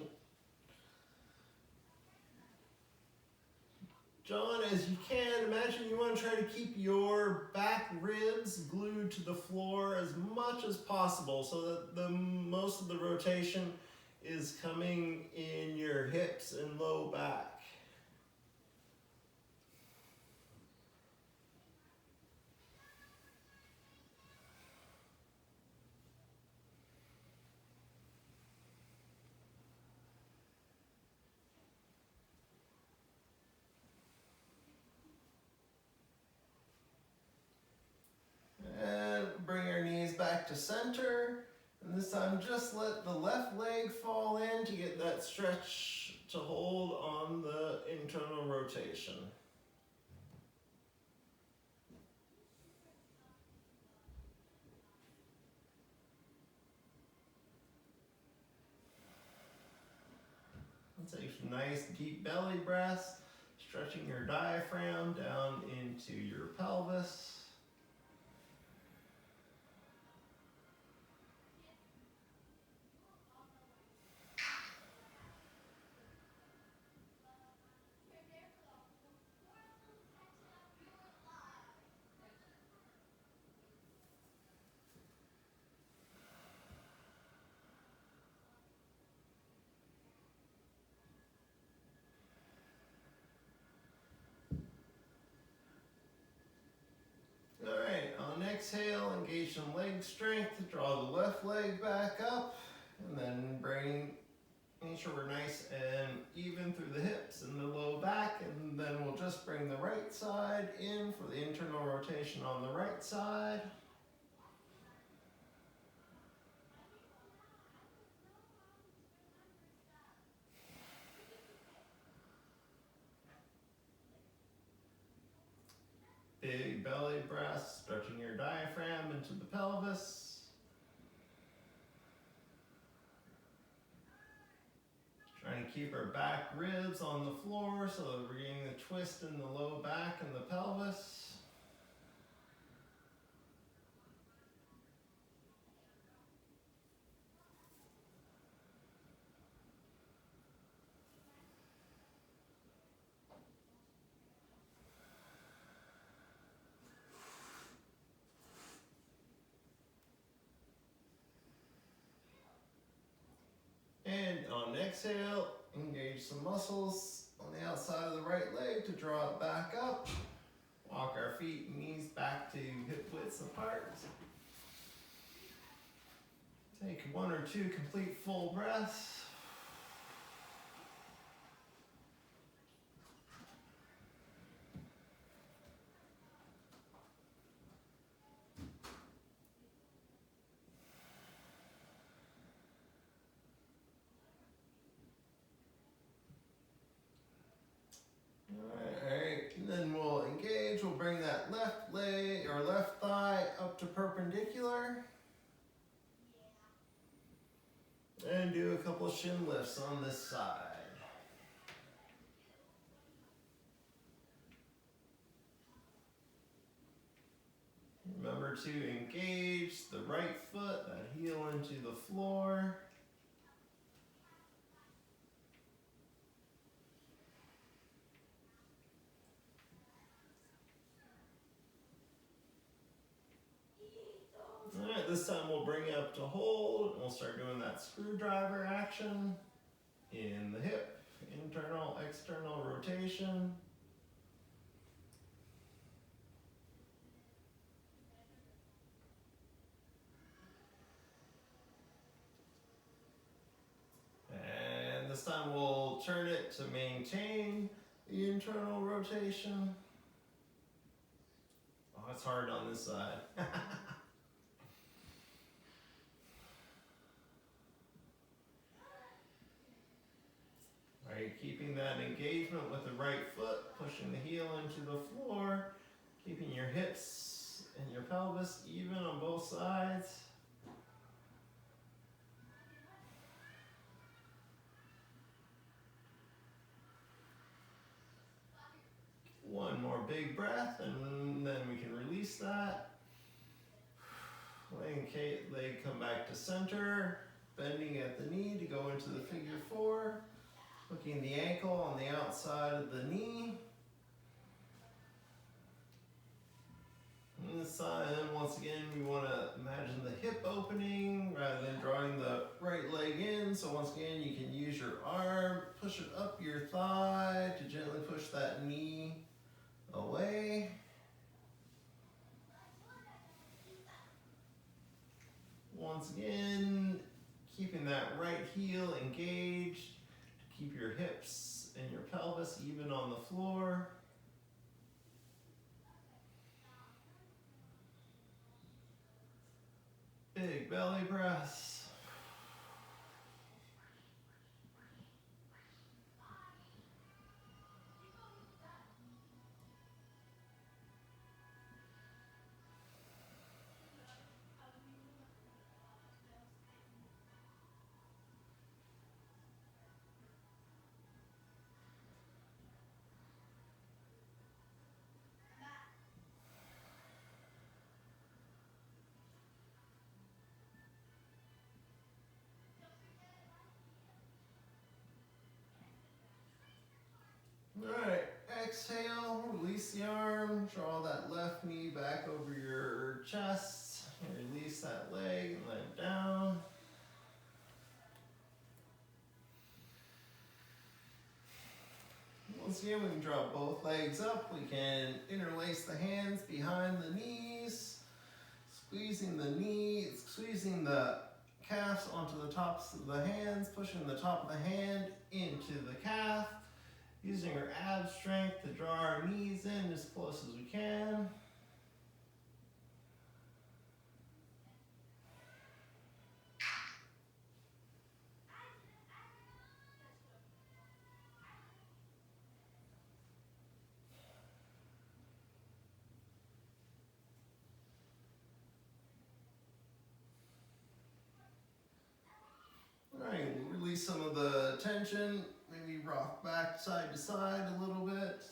John, as you can, imagine you want to try to keep your back ribs glued to the floor as much as possible so that the most of the rotation is coming in your hips and low back. And bring your knees back to center. And this time just let the left leg fall in to get that stretch to hold on the internal rotation. Take some nice deep belly breaths, stretching your diaphragm down into your pelvis. exhale, engage some leg strength to draw the left leg back up, and then make sure we're nice and even through the hips and the low back, and then we'll just bring the right side in for the internal rotation on the right side. Big belly breath, stretching your diaphragm into the pelvis. Trying to keep our back ribs on the floor so that we're getting the twist in the low back and the pelvis. And on exhale, engage some muscles on the outside of the right leg to draw it back up. Walk our feet and knees back to hip widths apart. Take 1 or 2 complete full breaths. Alright, and then we'll engage. We'll bring that left leg or left thigh up to perpendicular. And do a couple shin lifts on this side. Remember to engage the right foot, that heel into the floor. Alright, this time we'll bring it up to hold, and we'll start doing that screwdriver action in the hip, internal, external rotation. And this time we'll turn it to maintain the internal rotation. Oh, it's hard on this side. Right, keeping that engagement with the right foot, pushing the heel into the floor, keeping your hips and your pelvis even on both sides. One more big breath, and then we can release that. Leg come back to center, bending at the knee to go into the figure 4. Hooking the ankle on the outside of the knee. And this side, once again, we want to imagine the hip opening rather than drawing the right leg in. So once again, you can use your arm, push it up your thigh to gently push that knee away. Once again, keeping that right heel engaged. Keep your hips and your pelvis even on the floor. Big belly breaths. Alright, exhale, release the arm, draw that left knee back over your chest, release that leg and let it down. Once again, we can draw both legs up, we can interlace the hands behind the knees, squeezing the knees, squeezing the calves onto the tops of the hands, pushing the top of the hand into the calf, using our ab strength to draw our knees in as close as we can. Alright, we'll release some of the tension, maybe rock back side to side a little bit.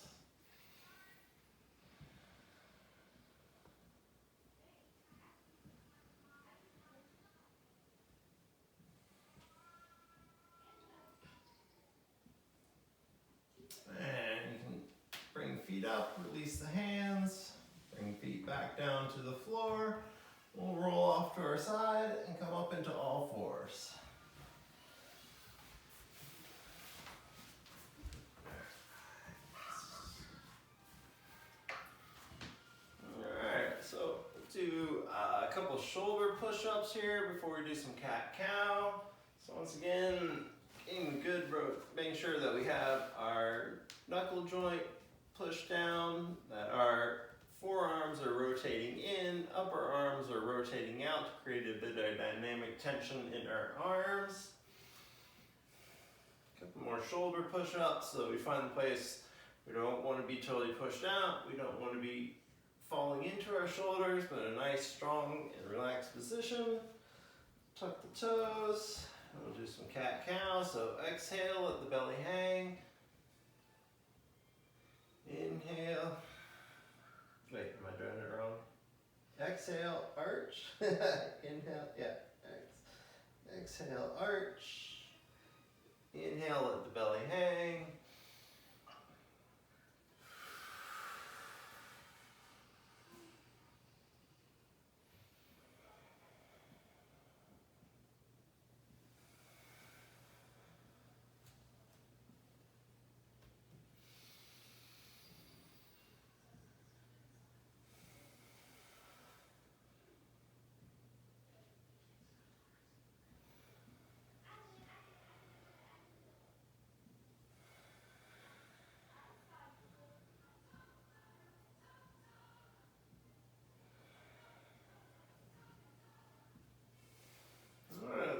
And you can bring feet up, release the hands, bring feet back down to the floor. We'll roll off to our side and come up into all fours. Alright, so do a couple shoulder push-ups here before we do some cat-cow. So once again, getting good, making sure that we have our knuckle joint pushed down, that our forearms are rotating in, upper arms are rotating out to create a bit of dynamic tension in our arms. A couple more shoulder push-ups so we find the place we don't want to be totally pushed out, we don't want to be falling into our shoulders, but in a nice, strong, and relaxed position. Tuck the toes. We'll do some cat-cow, so exhale, let the belly hang. Inhale. Wait, am I doing it wrong? Exhale, arch. Inhale, yeah. Exhale, arch. Inhale, let the belly hang.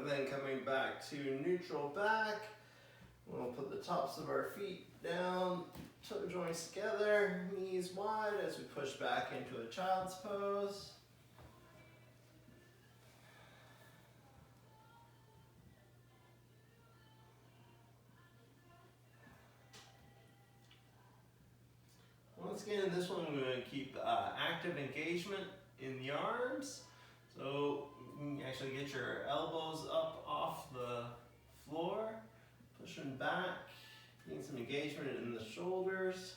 Then coming back to neutral back, we'll put the tops of our feet down, toe joints together, knees wide as we push back into a child's pose. Once again, this one we're going to keep active engagement in the arms. So you can actually get your elbows up off the floor, pushing back, getting some engagement in the shoulders.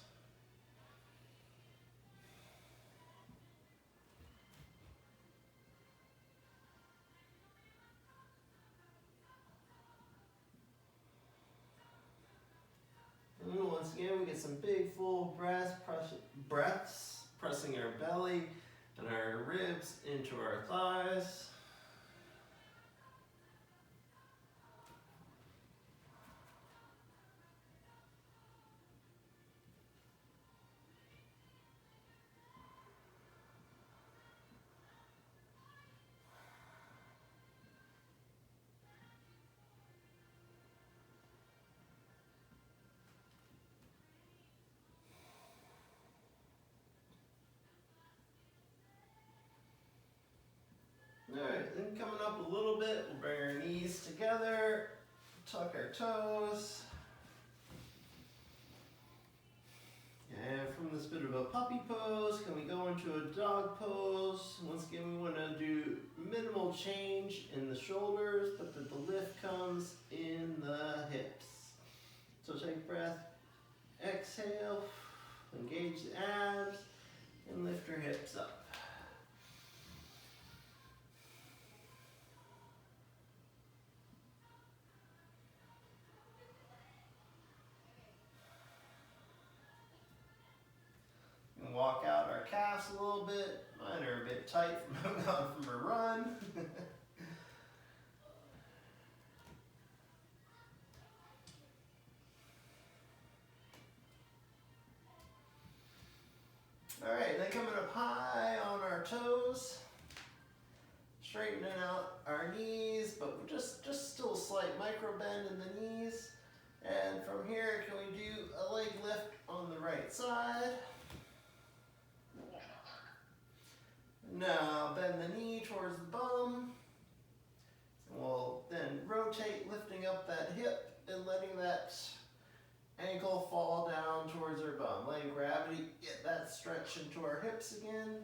And then once again, we get some big full breaths, pressing our belly and our ribs into our thighs. Alright, then coming up a little bit, we'll bring our knees together, tuck our toes. And from this bit of a puppy pose, can we go into a dog pose? Once again, we want to do minimal change in the shoulders, but that the lift comes in the hips. So take a breath, exhale, engage the abs, and lift your hips up. Walk out our calves a little bit. Mine are a bit tight from having gone Alright, then coming up high on our toes. Straightening out our knees, but just still a slight micro bend in the knees. And from here, can we do a leg lift on the right side? Now bend the knee towards the bum. We'll then rotate, lifting up that hip and letting that ankle fall down towards our bum. Letting gravity get that stretch into our hips again.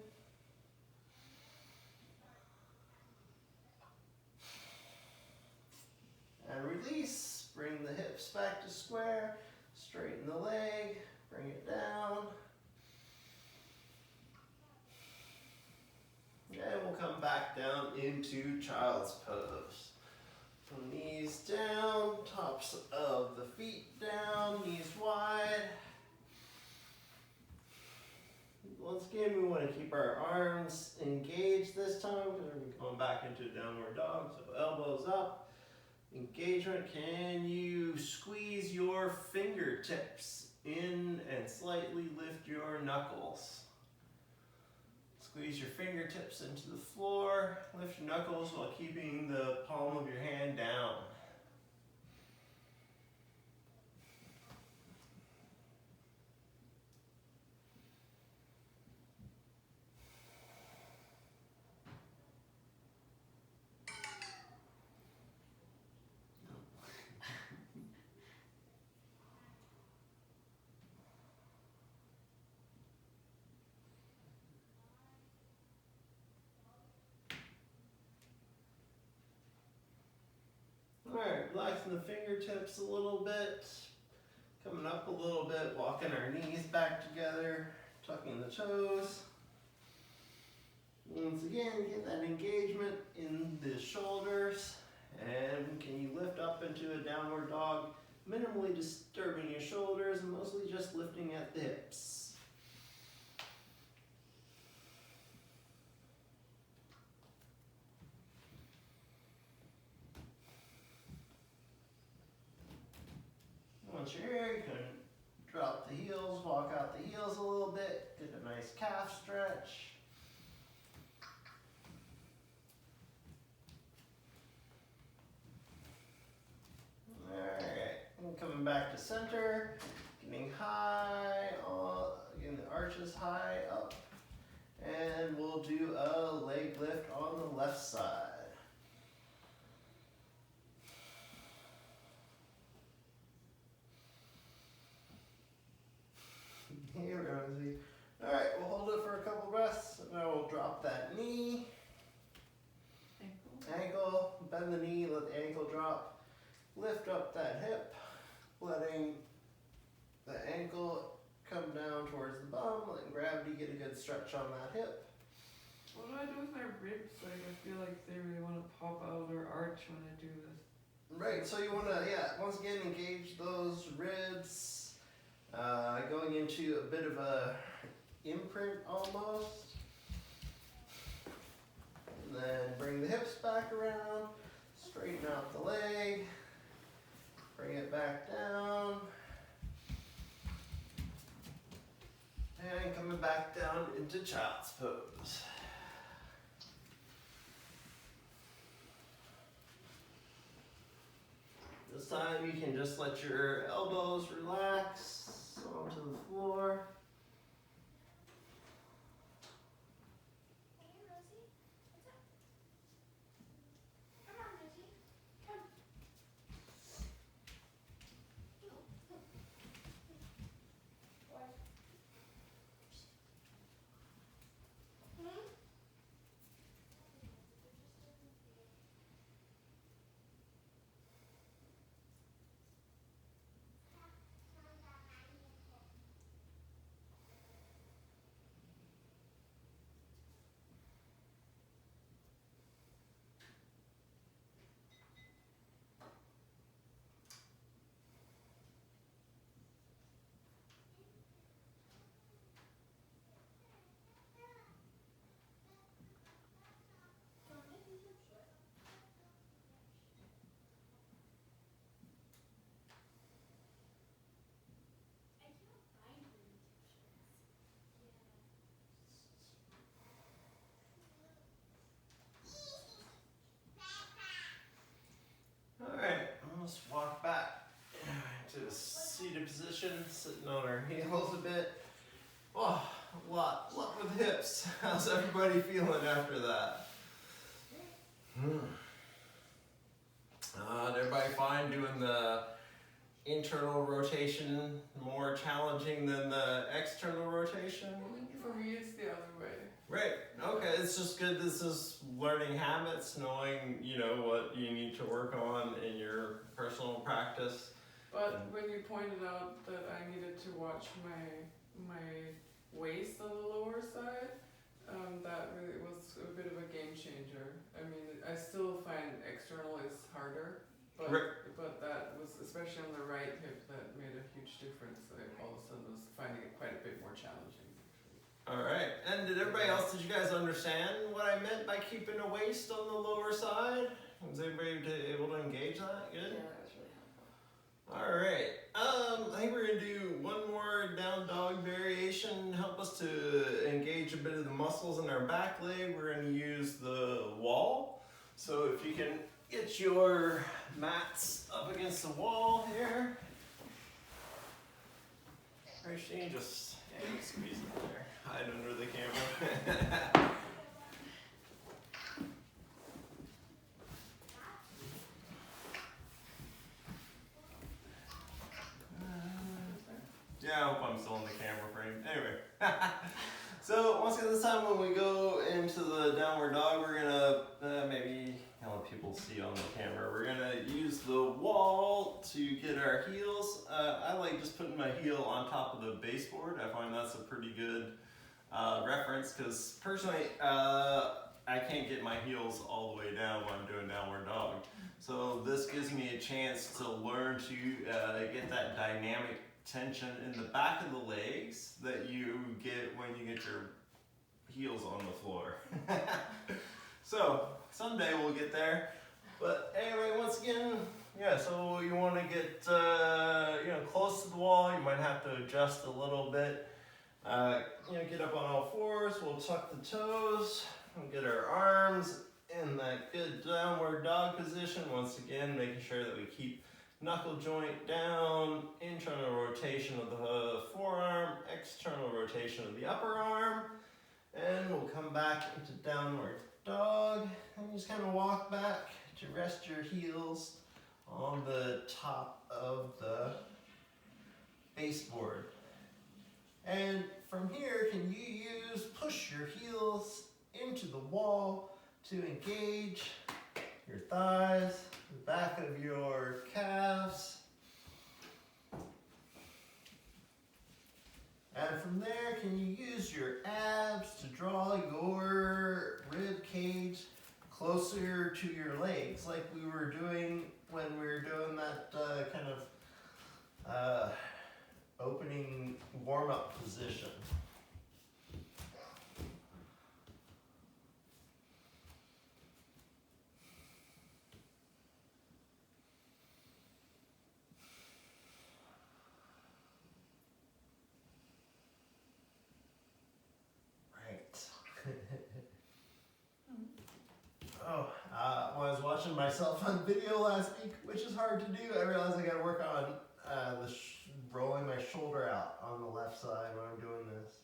And release, bring the hips back to square, straighten the leg, bring it down. And we'll come back down into child's pose. From knees down, tops of the feet down, knees wide. Once again, we want to keep our arms engaged this time because we're going back into downward dog, so elbows up. Engagement, can you squeeze your fingertips in and slightly lift your knuckles? Squeeze your fingertips into the floor, lift your knuckles while keeping the palm of your hand down. Alright, relaxing the fingertips a little bit, coming up a little bit, walking our knees back together, tucking the toes. Once again, get that engagement in the shoulders, and can you lift up into a downward dog, minimally disturbing your shoulders and mostly just lifting at the hips. Once you're here, you can drop the heels, walk out the heels a little bit, get a nice calf stretch. Alright, and coming back to center, getting high, again the arch is high up, and we'll do a leg lift on the left side. Here, Rosie. Alright, we'll hold it for a couple breaths, and now we'll drop that knee, ankle, bend the knee, let the ankle drop, lift up that hip, letting the ankle come down towards the bum, letting gravity get a good stretch on that hip. What do I do with my ribs? Like, I feel like they really want to pop out or arch when I do this. Right, so you want to, once again, engage those ribs. Going into a bit of a imprint almost. And then bring the hips back around, straighten out the leg, bring it back down. And coming back down into child's pose. This time you can just let your elbows relax onto the floor. Hey, Rosie, what's up? Come on, Rosie. Come. Go, go. What? Hmm? elevated position, sitting on our heels a bit. Oh, a lot with hips. How's everybody feeling after that? Did everybody find doing the internal rotation more challenging than the external rotation? For me, it's the other way. Right. Okay. It's just good. This is learning habits, knowing what you need to work on in your personal practice. But when you pointed out that I needed to watch my waist on the lower side, that really was a bit of a game changer. I mean, I still find external is harder, but but that was, especially on the right hip, that made a huge difference. I all of a sudden was finding it quite a bit more challenging. All right. And did everybody else? Did you guys understand what I meant by keeping a waist on the lower side? Was everybody able to engage that? Good. Yeah, that was really helpful. All right. I think we're gonna do one more down dog variation. Help us to engage a bit of the muscles in our back leg. We're gonna use the wall. So if you can get your mats up against the wall here. Christine, just squeeze it there. Hide under the camera. Yeah, I hope I'm still in the camera frame. Anyway, so once again, this time when we go into the downward dog, we're gonna maybe let people see on the camera. We're gonna use the wall to get our heels. I like just putting my heel on top of the baseboard. I find that's a pretty good reference because personally, I can't get my heels all the way down when I'm doing downward dog. So this gives me a chance to learn to get that dynamic tension in the back of the legs that you get when you get your heels on the floor. So someday we'll get there. But anyway, once again, yeah, so you want to get close to the wall. You might have to adjust a little bit. Get up on all fours. We'll tuck the toes and get our arms in that good downward dog position. Once again, making sure that we keep knuckle joint down, internal rotation of the forearm, external rotation of the upper arm, and we'll come back into downward dog, and just kind of walk back to rest your heels on the top of the baseboard. And from here, can you push your heels into the wall to engage your thighs, the back of your calves. And from there, can you use your abs to draw your rib cage closer to your legs, like we were doing when we were doing that kind of opening warm-up position. When I was watching myself on video last week, which is hard to do, I realized I gotta work on rolling my shoulder out on the left side when I'm doing this.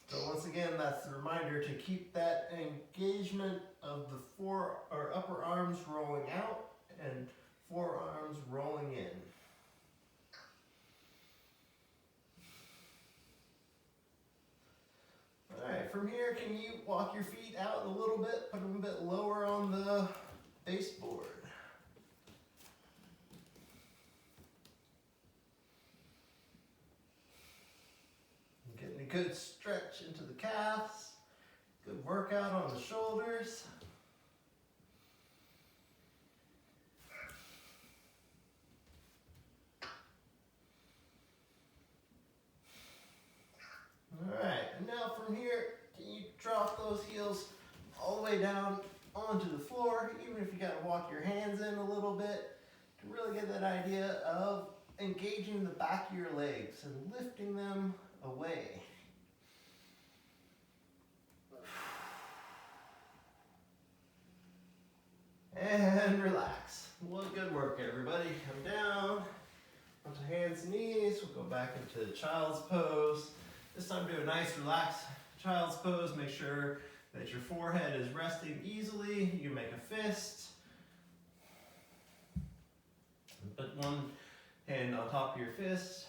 So once again, that's the reminder to keep that engagement of the upper arms rolling out and forearms rolling in. Alright, from here, can you walk your feet out a little bit, put them a bit lower on the baseboard? Getting a good stretch into the calves, good workout on the shoulders. Alright, and now from here, can you drop those heels all the way down onto the floor, even if you gotta walk your hands in a little bit, to really get that idea of engaging the back of your legs and lifting them away. And relax. Well, good work, everybody. Come down. onto hands and knees. We'll go back into child's pose. This time do a nice relaxed child's pose. Make sure that your forehead is resting easily. You can make a fist. Put one hand on top of your fist.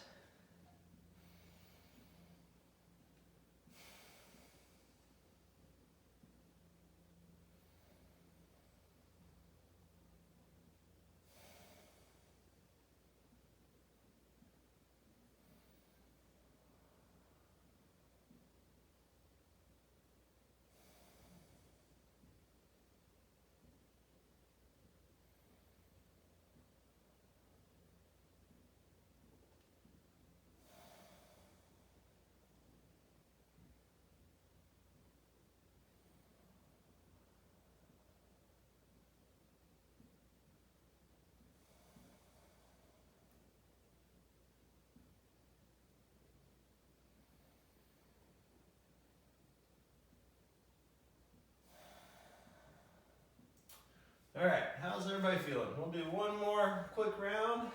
All right, how's everybody feeling? We'll do one more quick round,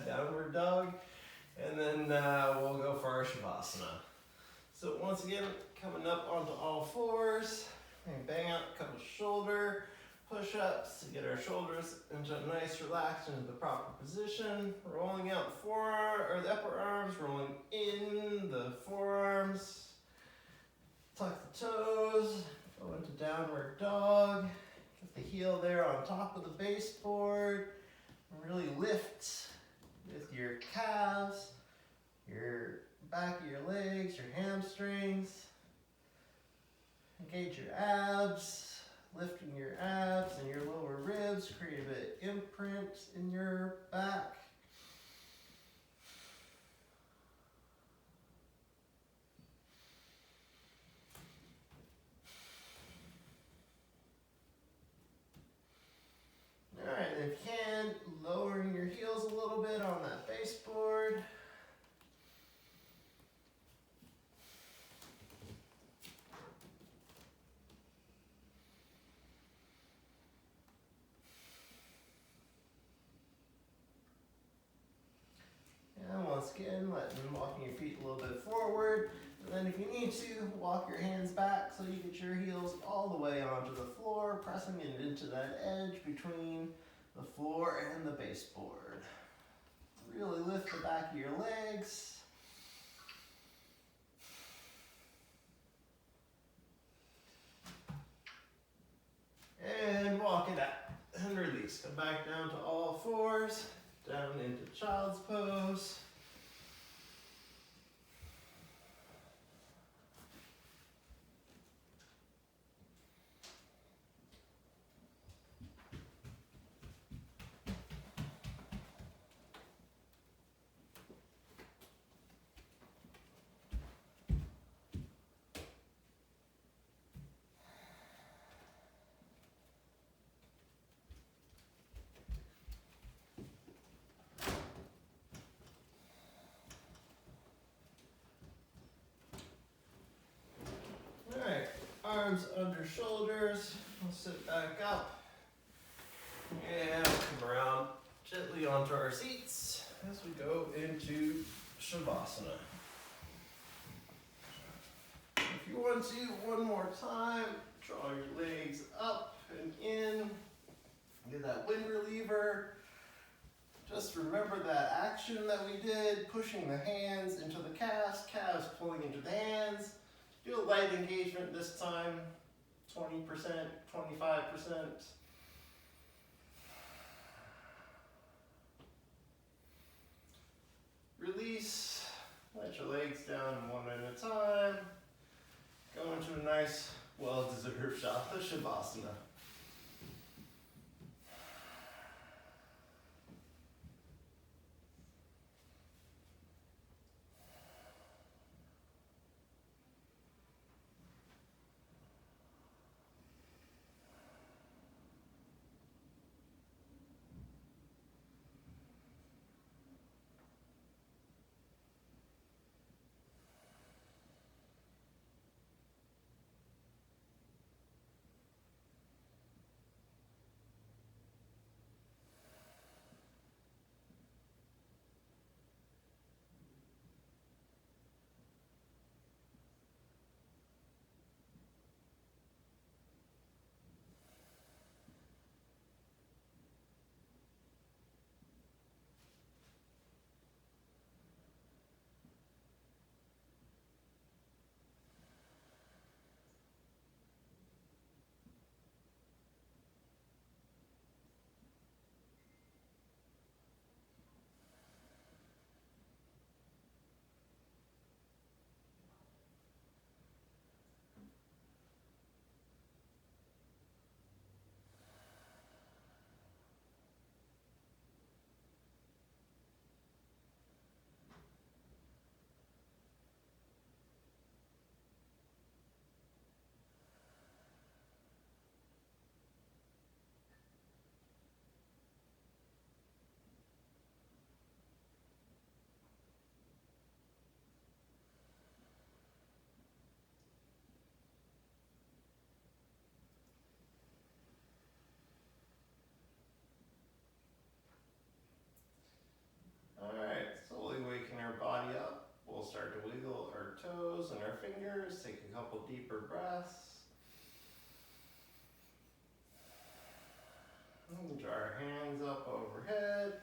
downward dog, and then we'll go for our Shavasana. So once again, coming up onto all fours, and bang out a couple shoulder push-ups to get our shoulders into a nice relaxed into the proper position. Rolling out the forearm or the upper arms, rolling in the forearms. Tuck the toes, go into downward dog. Get the heel there on top of the baseboard. Really lift with your calves, your back of your legs, your hamstrings. Engage your abs, lifting your abs and your lower ribs. Create a bit of imprint in your back. Alright, if you can, lowering your heels a little bit on that baseboard. And once again, walking your feet a little bit forward. And then if you need to, walk your hands back so you get your heels all the way onto the floor, pressing it into that edge between the floor and the baseboard. Really lift the back of your legs. And walk it out and release. Come back down to all fours, down into child's pose. Alright, arms under shoulders. We'll sit back up. And come around gently onto our seats as we go into Shavasana. If you want to, one more time, draw your legs up and in. Get that wind reliever. Just remember that action that we did, pushing the hands into the calves, calves pulling into the hands. Do a light engagement this time, 20%, 25%. Release, let your legs down one at a time. Go into a nice, well-deserved Shavasana. toes and our fingers. Take a couple deeper breaths. And draw our hands up overhead.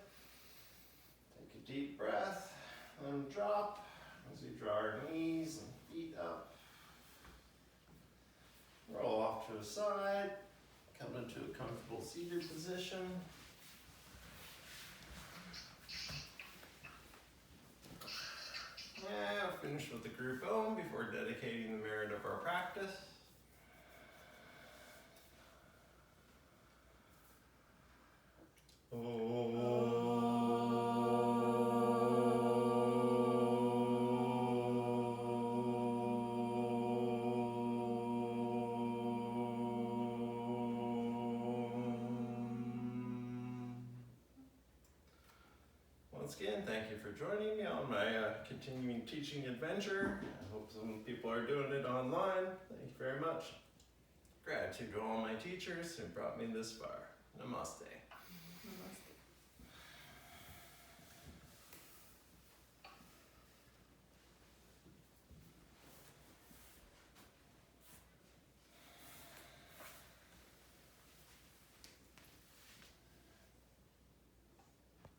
Take a deep breath and drop as we draw our knees and feet up. Roll off to the side. Come into a comfortable seated position. Yeah, finish with the group Om before dedicating the merit of our practice. Once again, thank you for joining me on my continuing teaching adventure. I hope some people are doing it online. Thank you very much. Gratitude to all my teachers who brought me this far. Namaste.